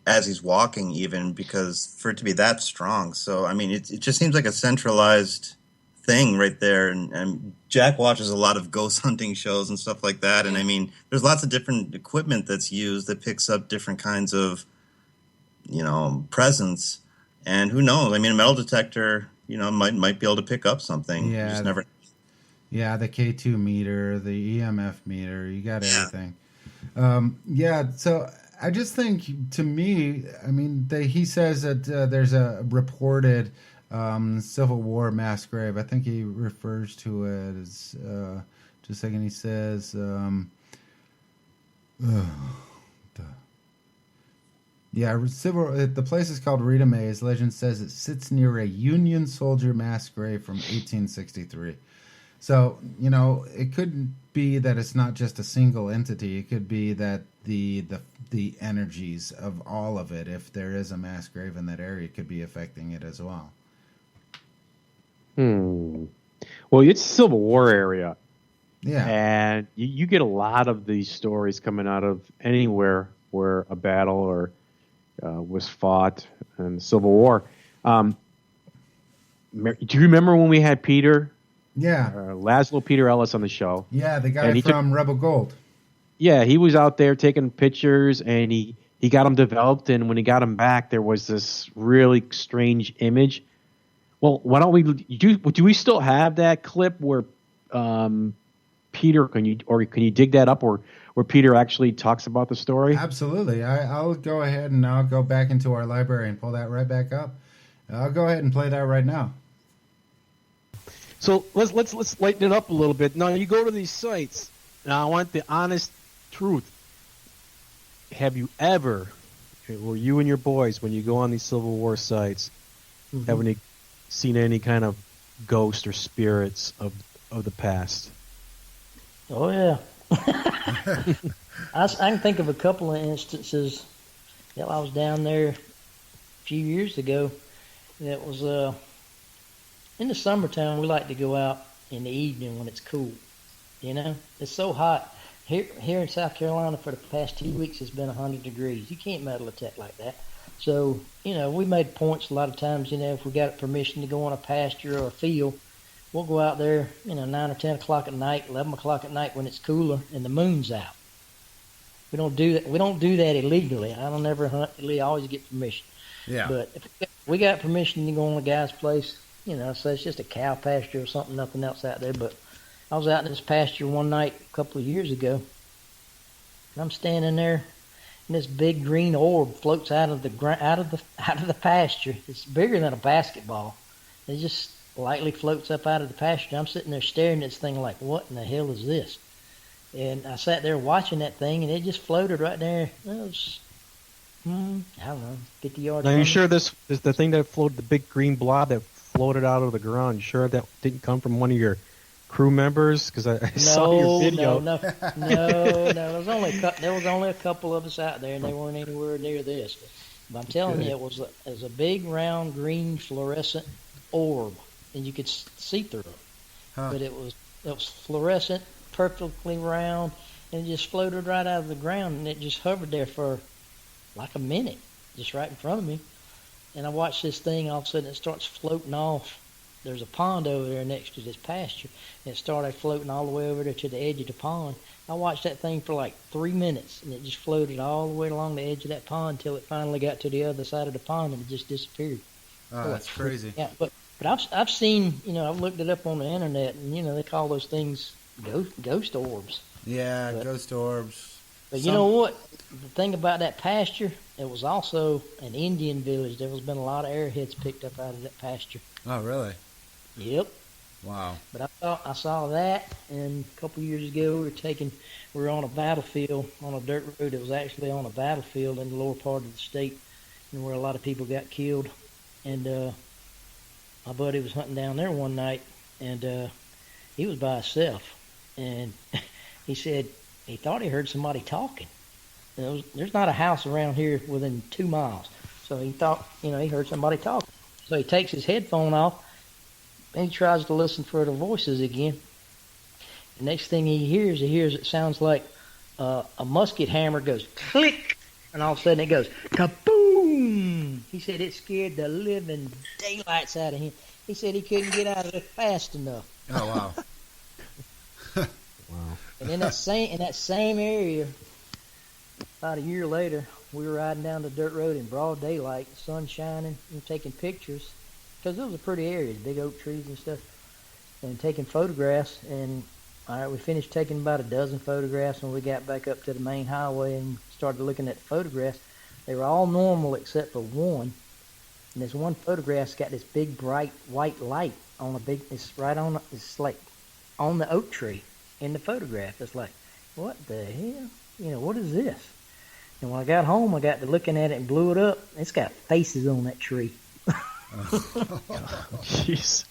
as he's walking, even, because for it to be that strong. So, I mean, it just seems like a centralized thing right there. And Jack watches a lot of ghost hunting shows and stuff like that. And I mean, there's lots of different equipment that's used that picks up different kinds of, presence. And who knows? I mean, a metal detector, might be able to pick up something. Yeah. You just never. Yeah, the K2 meter, the EMF meter, you got everything. So I just think, to me, I mean, he says that there's a reported Civil War mass grave. I think he refers to it as, just a second, he says, the place is called Rita Mays. Legend says it sits near a Union soldier mass grave from 1863. So, it could be that it's not just a single entity. It could be that the energies of all of it, if there is a mass grave in that area, could be affecting it as well. Well, it's Civil War area. Yeah. And you get a lot of these stories coming out of anywhere where a battle or was fought in the Civil War. Do you remember when we had Peter? Yeah. Laszlo Peter Ellis on the show. Yeah, the guy from Rebel Gold. Yeah, he was out there taking pictures, and he got them developed, and when he got them back, there was this really strange image. Well, why don't we do we still have that clip where Peter, can you dig that up, or where Peter actually talks about the story? Absolutely. I'll go ahead and I'll go back into our library and pull that right back up. I'll go ahead and play that right now. So let's lighten it up a little bit. Now you go to these sites. Now I want the honest truth. Have you ever, or you and your boys, when you go on these Civil War sites, have seen any kind of ghost or spirits of the past? Oh yeah. I can think of a couple of instances. I was down there a few years ago. It was in the summertime. We like to go out in the evening when it's cool. It's so hot here in South Carolina. For the past 2 weeks, it's been 100 degrees. You can't metal detect like that. So we made points a lot of times. If we got permission to go on a pasture or a field, we'll go out there. 9 or 10 o'clock at night, 11 o'clock at night when it's cooler and the moon's out. We don't do that. We don't do that illegally. I don't ever hunt illegally. I always get permission. Yeah. But if we got permission to go on a guy's place, so it's just a cow pasture or something, nothing else out there. But I was out in this pasture one night a couple of years ago, and I'm standing there, and this big green orb floats out of the pasture. It's bigger than a basketball. It just lightly floats up out of the pasture. I'm sitting there staring at this thing like, what in the hell is this? And I sat there watching that thing, and it just floated right there. It was, I don't know, 50 yards. Now, you sure this is the thing that floated, the big green blob that floated out of the ground? You sure that didn't come from one of your crew members? Because I saw your video. No. There was only a couple of us out there, and they weren't anywhere near this. But I'm telling you, it was a big, round, green, fluorescent orb. and you could see through it. Huh. But it was fluorescent, perfectly round, and it just floated right out of the ground, and it just hovered there for like a minute, just right in front of me. And I watched this thing, all of a sudden it starts floating off. There's a pond over there next to this pasture, and it started floating all the way over there to the edge of the pond. I watched that thing for like 3 minutes, and it just floated all the way along the edge of that pond until it finally got to the other side of the pond, and it just disappeared. Oh, that's crazy. Yeah, but I've seen, I've looked it up on the internet, and they call those things ghost orbs. Yeah, ghost orbs. But you know what? The thing about that pasture, it was also an Indian village. There has been a lot of airheads picked up out of that pasture. Oh, really? Yep. Wow. But I saw that, and a couple years ago we were on a battlefield on a dirt road. It was actually on a battlefield in the lower part of the state, and where a lot of people got killed. And my buddy was hunting down there one night, and he was by himself, and he said he thought he heard somebody talking. There's not a house around here within 2 miles, so he thought he heard somebody talking. So he takes his headphone off, and he tries to listen for the voices again. The next thing he hears it sounds like a musket hammer goes click, and all of a sudden it goes kaboom. He said it scared the living daylights out of him. He said he couldn't get out of it fast enough. Oh, wow. Wow. And in that same area, about a year later, we were riding down the dirt road in broad daylight, sun shining, and taking pictures, because it was a pretty area, big oak trees and stuff, and taking photographs. And all right, we finished taking about a dozen photographs, and we got back up to the main highway and started looking at the photographs. They were all normal except for one, and this one photograph's got this big bright white light on it's like on the oak tree in the photograph. It's like, what the hell? What is this? And when I got home, I got to looking at it and blew it up. It's got faces on that tree. Jeez.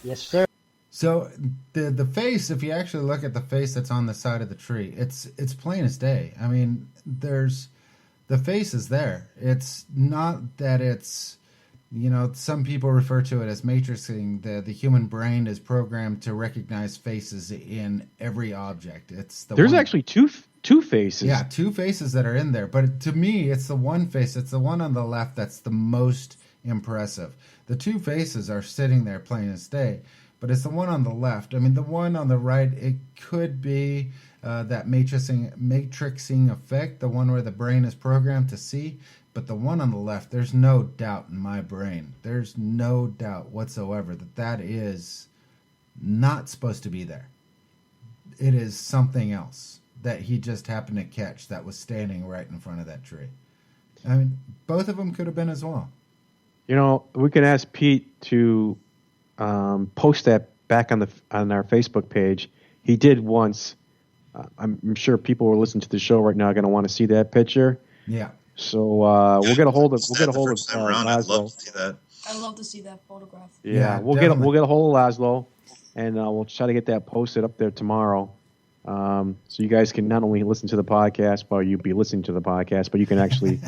Yes, sir. So the face, if you actually look at the face that's on the side of the tree, it's plain as day. I mean, the face is there. It's not that it's, some people refer to it as matrixing. The human brain is programmed to recognize faces in every object. There's actually two faces. Yeah, two faces that are in there. But to me, it's the one face. It's the one on the left that's the most impressive. The two faces are sitting there plain as day, but it's the one on the left. I mean, the one on the right, it could be that matrixing effect, the one where the brain is programmed to see. But the one on the left, there's no doubt in my brain. There's no doubt whatsoever that is not supposed to be there. It is something else that he just happened to catch that was standing right in front of that tree. I mean, both of them could have been as well. We can ask Pete to post that back on our Facebook page. He did once. I'm sure people who are listening to the show right now are going to want to see that picture. Yeah. So we'll get a hold of I'd love to see that. I'd love to see that photograph. Yeah, we'll get a hold of Laszlo, and we'll try to get that posted up there tomorrow. So you guys can not only listen to the podcast, but you'll be listening to the podcast, but you can actually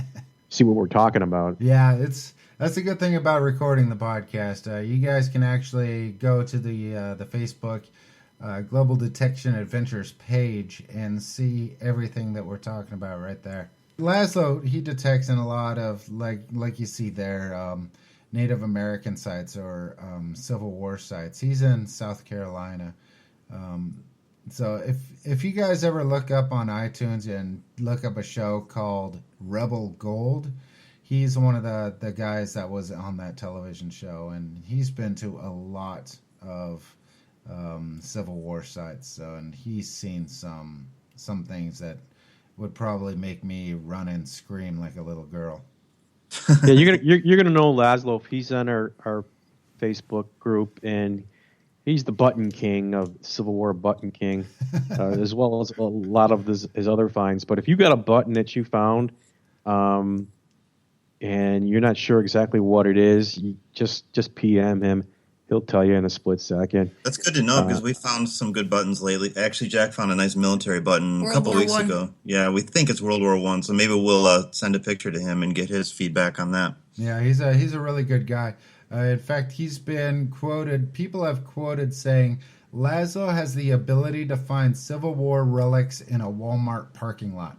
see what we're talking about. Yeah, that's a good thing about recording the podcast. You guys can actually go to the Facebook Global Detection Adventures page and see everything that we're talking about right there. Laszlo, he detects in a lot of, like you see there, Native American sites or Civil War sites. He's in South Carolina. So if you guys ever look up on iTunes and look up a show called Rebel Gold, he's one of the guys that was on that television show, and he's been to a lot of Civil War sites. And he's seen some things that would probably make me run and scream like a little girl. Yeah, you're gonna know Laszlo if he's on our Facebook group, and he's the button king of Civil War button king, as well as a lot of his other finds. But if you got a button that you found, and you're not sure exactly what it is, you just PM him. He'll tell you in a split second. That's good to know because we found some good buttons lately. Actually, Jack found a nice military button a couple weeks ago. Yeah, we think it's World War I, so maybe we'll send a picture to him and get his feedback on that. Yeah, he's a really good guy. In fact, he's been quoted, people have quoted saying, Laszlo has the ability to find Civil War relics in a Walmart parking lot.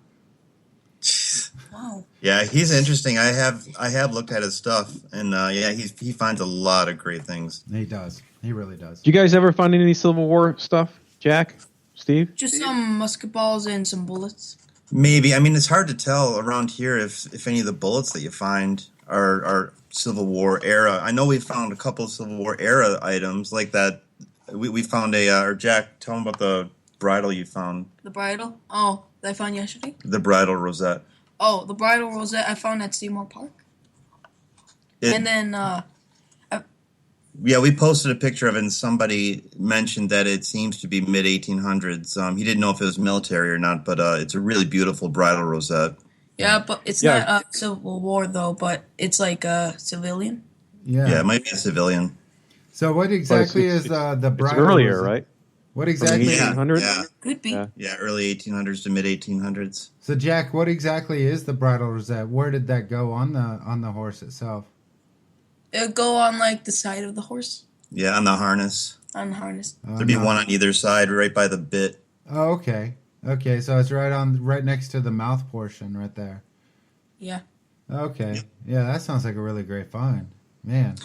Wow. Yeah, he's interesting. I have looked at his stuff, and yeah, he finds a lot of great things. He does. He really does. Do you guys ever find any Civil War stuff, Jack, Steve? Just some musket balls and some bullets. Maybe. I mean, it's hard to tell around here if any of the bullets that you find are Civil War era. I know we found a couple of Civil War era items like that. We found or Jack, tell them about the bridle you found. The bridle? Oh, that I found yesterday? The bridle rosette. Oh, the bridal rosette I found at Seymour Park. And then, yeah, we posted a picture of it, and somebody mentioned that it seems to be mid 1800s. He didn't know if it was military or not, but it's a really beautiful bridal rosette. yeah, but it's not Civil War though, but it's like civilian. Yeah, it might be a civilian. So what exactly is the bridal? It's earlier, rosette? right? What exactly? 1800s? Yeah. Could be. Yeah, early 1800s to mid 1800s. So Jack, what exactly is the bridal rosette? Where did that go on the horse itself? It'll go on like the side of the horse. Yeah, on the harness. On the harness. There'd be one on either side, right by the bit. Oh, okay. Okay, so it's right next to the mouth portion, right there. Yeah. Okay. Yeah, that sounds like a really great find, man.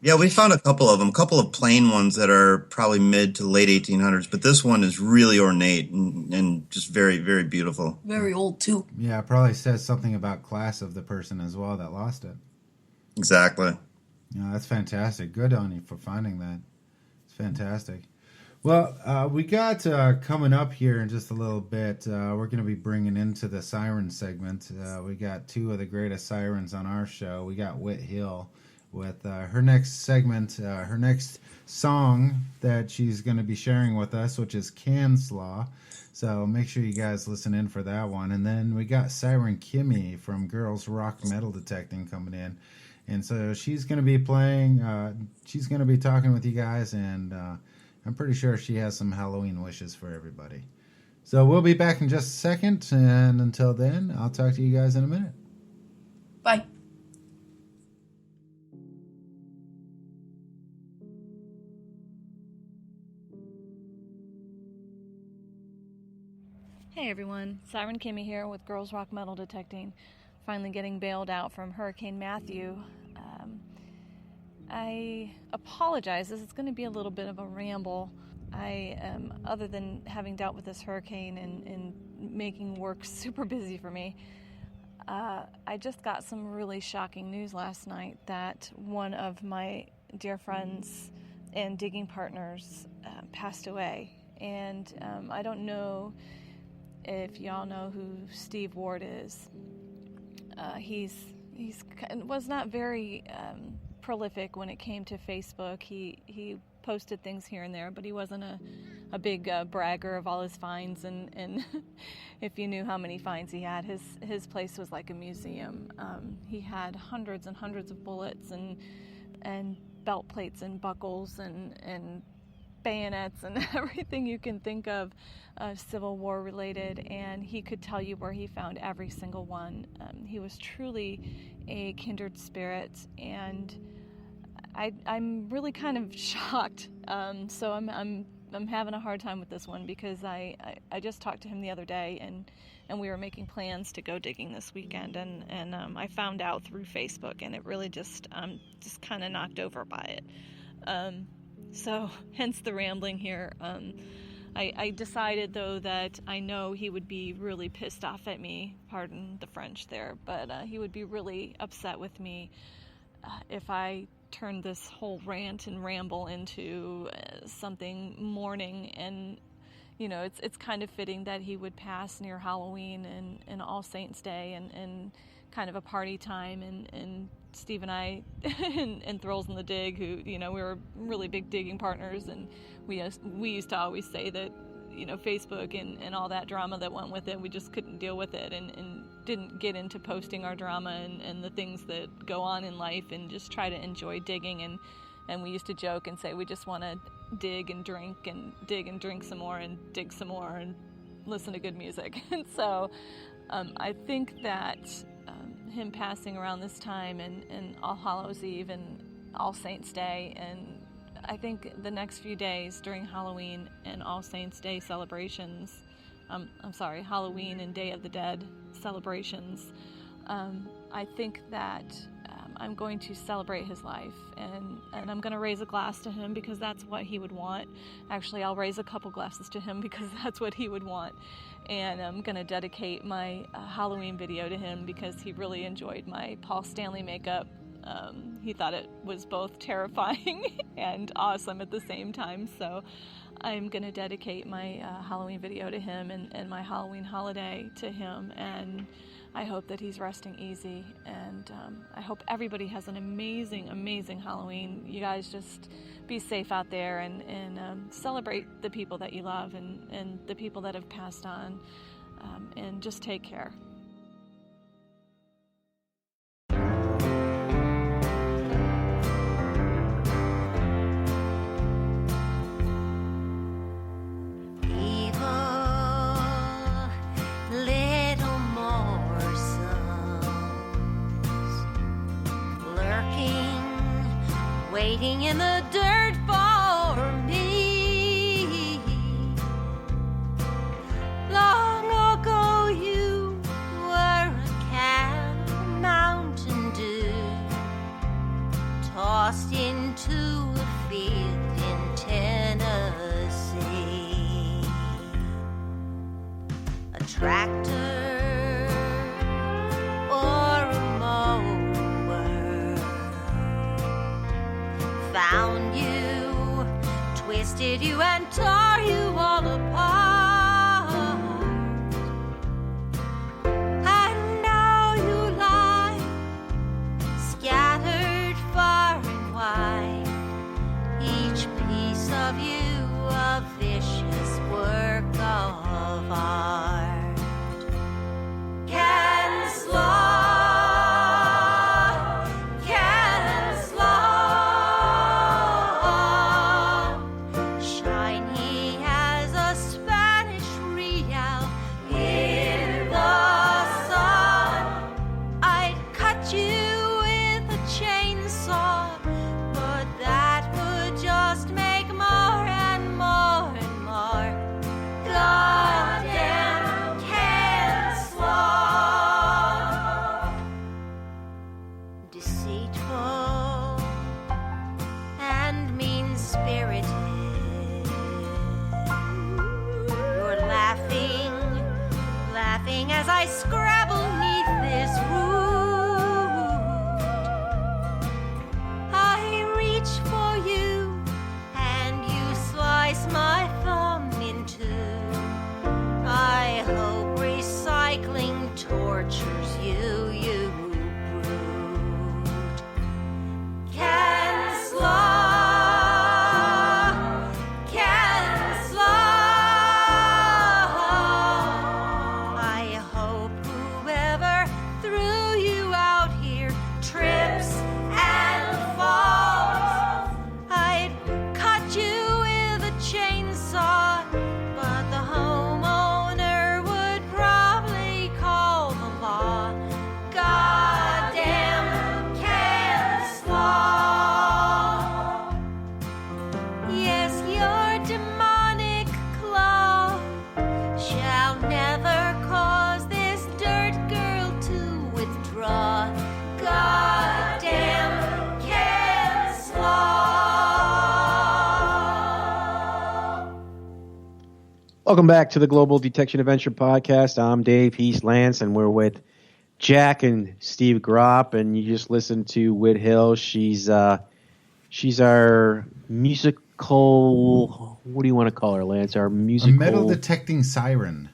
Yeah, we found a couple of them, a couple of plain ones that are probably mid to late 1800s, but this one is really ornate and just very, very beautiful. Very old too. Yeah, it probably says something about class of the person as well that lost it. Exactly. Yeah, that's fantastic. Good on you for finding that. It's fantastic. Well, we got coming up here in just a little bit, we're going to be bringing into the siren segment. We got two of the greatest sirens on our show. We got Whit Hill with her next segment, her next song that she's going to be sharing with us, which is Canslaw. So make sure you guys listen in for that one. And then we got Siren Kimmy from Girls Rock Metal Detecting coming in. And so she's going to be playing, she's going to be talking with you guys, and I'm pretty sure she has some Halloween wishes for everybody. So we'll be back in just a second, and until then, I'll talk to you guys in a minute. Bye. Hey everyone, Siren Kimmy here with Girls Rock Metal Detecting. Finally getting bailed out from Hurricane Matthew. I apologize, this is going to be a little bit of a ramble. Other than having dealt with this hurricane and making work super busy for me, I just got some really shocking news last night that one of my dear friends and digging partners passed away. And I don't know if y'all know who Steve Ward is. He was not very prolific when it came to Facebook. He posted things here and there, but he wasn't a big bragger of all his finds. And if you knew how many finds he had, his place was like a museum. He had hundreds and hundreds of bullets and belt plates and buckles and bayonets and everything you can think of Civil War related, and he could tell you where he found every single one. He was truly a kindred spirit, and I'm really kind of shocked. So I'm having a hard time with this one because I just talked to him the other day, and we were making plans to go digging this weekend, and I found out through Facebook, and it really just kind of knocked over by it. So hence the rambling here. I decided, though, that I know he would be really pissed off at me, pardon the French there, but he would be really upset with me if I turned this whole rant and ramble into something mourning. And, you know, it's kind of fitting that he would pass near Halloween and All Saints Day and kind of a party time, and Steve and I and Thrills in the Dig, who, you know, we were really big digging partners, and we used to always say that, you know, Facebook and all that drama that went with it, we just couldn't deal with it and didn't get into posting our drama and the things that go on in life, and just try to enjoy digging, and we used to joke and say we just want to dig and drink some more and dig some more and listen to good music. And so I think that him passing around this time and All Hallows Eve and All Saints Day, and I think the next few days during Halloween and All Saints Day celebrations, Halloween and Day of the Dead celebrations, I think that I'm going to celebrate his life, and I'm going to raise a glass to him because that's what he would want. Actually, I'll raise a couple glasses to him because that's what he would want. And I'm going to dedicate my Halloween video to him because he really enjoyed my Paul Stanley makeup. He thought it was both terrifying and awesome at the same time. So I'm going to dedicate my Halloween video to him and my Halloween holiday to him. And I hope that he's resting easy. And I hope everybody has an amazing, amazing Halloween. You guys just be safe out there and celebrate the people that you love and the people that have passed on. And just take care. Waiting in the dirt for me. Long ago you were a can of Mountain Dew, tossed into a field in Tennessee. A tractor or a mower found you, twisted you and tore you all apart. And now you lie scattered far and wide, each piece of you a vicious work of art. Can shiny as a Spanish real in the sun. I'd cut you with a chainsaw, but that would just make more and more and more. Goddamn can slaw. Deceitful and mean-spirited, you're laughing as I scrabble neath this root. I reach for you and you slice my thumb in two. I hope recycling tortures you, you brute. Can slaw. I hope whoever threw you out here trips and falls. I'd cut you with a chainsaw, but the homeowner would probably call the law. Goddamn can slaw. Yes, your demonic claw shall never cause this dirt girl to withdraw. Goddamn can slaw. Welcome back to the Global Detection Adventure Podcast. I'm Dave Heath Lance, and we're with Jack and Steve Graap, and you just listened to Whit Hill. She's our musical. What do you want to call her, Lance? Our A musical metal detecting siren.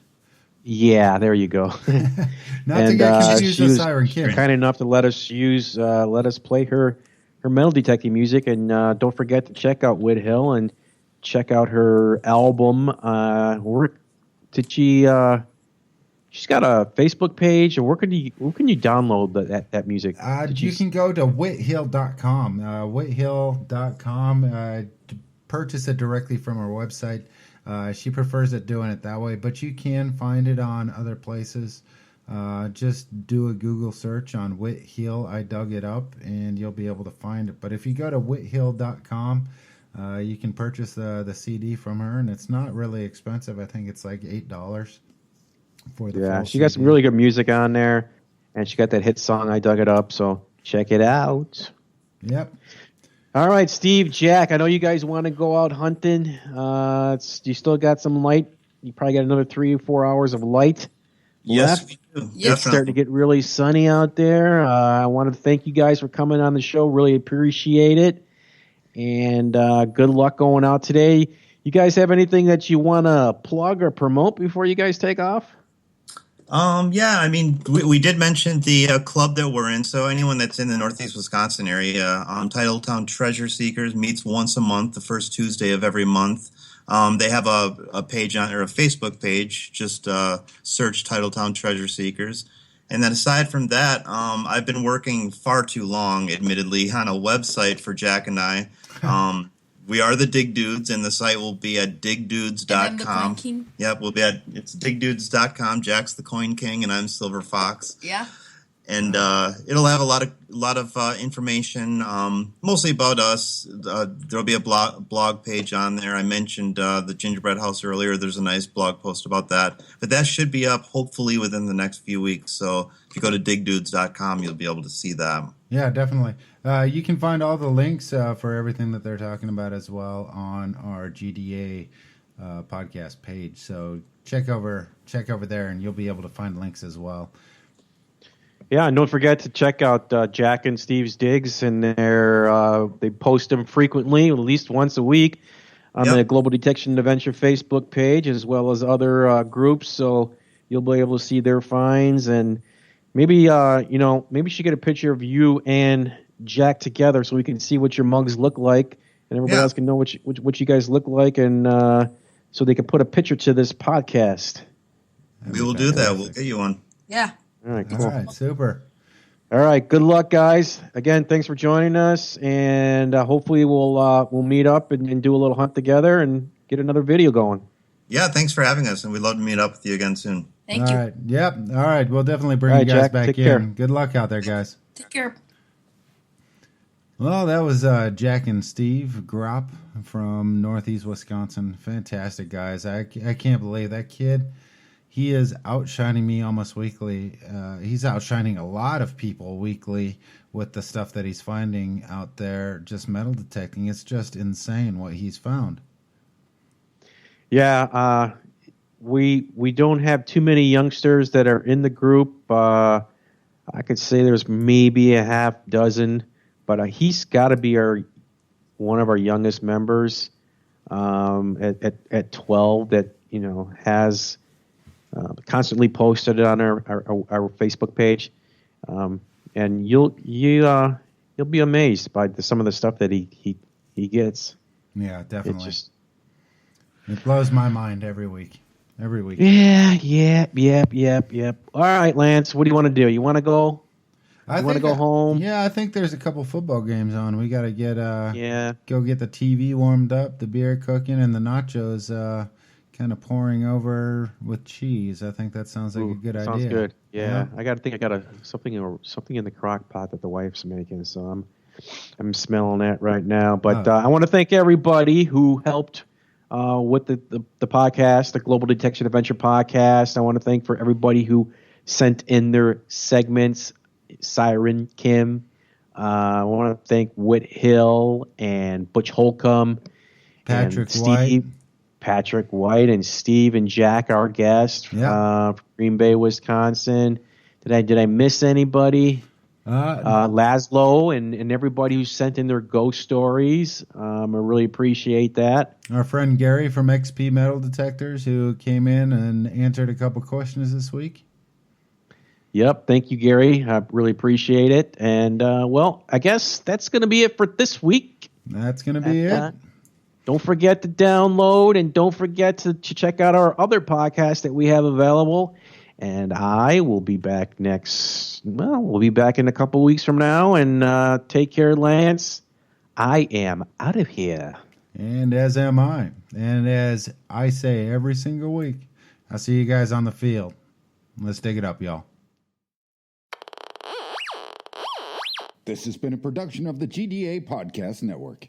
Yeah, there you go. Not to get confused she with was Siren Kim. kind enough to let us play her metal detecting music, and don't forget to check out Whit Hill and check out her album. She's got a Facebook page, or where can you download that music? You can go to whithill.com. Whithill.com to purchase it directly from her website. She prefers it doing it that way, but you can find it on other places. just do a Google search on Whit Heel. I dug it up, and you'll be able to find it. But if you go to whitheel.com, you can purchase the CD from her, and it's not really expensive. I think it's like $8 for the full she got some CD. really good music on there, and she got that hit song I Dug It Up, so check it out. Yep. All right, Steve, Jack, I know you guys want to go out hunting. You still got some light. You probably got another 3 or 4 hours of light Yes, left. we do. It's starting to get really sunny out there. I want to thank you guys for coming on the show. Really appreciate it. And good luck going out today. You guys have anything that you want to plug or promote before you guys take off? Yeah, I mean, we did mention the club that we're in. So anyone that's in the Northeast Wisconsin area, Titletown Treasure Seekers meets once a month, the first Tuesday of every month. They have a page on, or a Facebook page. Just search Titletown Treasure Seekers. And then aside from that, I've been working far too long, admittedly, on a website for Jack and I. We are the Dig Dudes, and the site will be at digdudes.com. Yep, it's digdudes.com. Jack's the Coin King, and I'm Silver Fox. Yeah. And it'll have a lot of information, mostly about us. There'll be a blog page on there. I mentioned the Gingerbread House earlier. There's a nice blog post about that. But that should be up hopefully within the next few weeks. So if you go to digdudes.com, you'll be able to see that. Yeah, definitely. You can find all the links for everything that they're talking about as well on our GDA podcast page. So check over there, and you'll be able to find links as well. Yeah, and don't forget to check out Jack and Steve's digs, and they post them frequently, at least once a week, on the Global Detection Adventure Facebook page, as well as other groups. So you'll be able to see their finds, and maybe maybe you should get a picture of you and Jack together, so we can see what your mugs look like, and everybody else can know what you guys look like, and so they can put a picture to this podcast. We will do that. We'll get you one. Yeah. All right, cool. All right, super. All right, good luck, guys. Again, thanks for joining us, and hopefully we'll meet up and do a little hunt together and get another video going. Yeah, thanks for having us, and we'd love to meet up with you again soon. Thank you. All right, yep. All right, we'll definitely bring All you right, guys Jack, back take in. care. Good luck out there, guys. Take care. Well, that was Jack and Steve Graap from Northeast Wisconsin. Fantastic guys. I can't believe that kid. He is outshining me almost weekly. He's outshining a lot of people weekly with the stuff that he's finding out there, just metal detecting. It's just insane what he's found. Yeah, we don't have too many youngsters that are in the group. I could say there's maybe a half dozen, but he's got to be one of our youngest members at 12 that has constantly posted it on our Facebook page, and you'll be amazed by some of the stuff that he gets. Yeah, definitely. It blows my mind every week. Every week. Yeah, yep. All right, Lance, what do you want to do? You want to go? You want to go home? Yeah, I think there's a couple football games on. We got to get go get the TV warmed up, the beer cooking, and the nachos kind of pouring over with cheese. I think that sounds like a good idea. Sounds good. Yeah. I got to think I got something in the crock pot that the wife's making, so I'm smelling that right now. But I want to thank everybody who helped with the podcast, the Global Detection Adventure podcast. I want to thank for everybody who sent in their segments. Siren Kim. I want to thank Whit Hill and Butch Holcomb, Patrick White, and Steve and Jack, our guests from Green Bay, Wisconsin. Did I miss anybody? Laszlo and everybody who sent in their ghost stories. I really appreciate that. Our friend Gary from XP Metal Detectors, who came in and answered a couple questions this week. Yep. Thank you, Gary. I really appreciate it. And, I guess that's going to be it for this week. That's going to be it. Don't forget to download, and don't forget to check out our other podcasts that we have available. And I will be back we'll be back in a couple weeks from now. And take care, Lance. I am out of here. And as am I. And as I say every single week, I'll see you guys on the field. Let's dig it up, y'all. This has been a production of the GDA Podcast Network.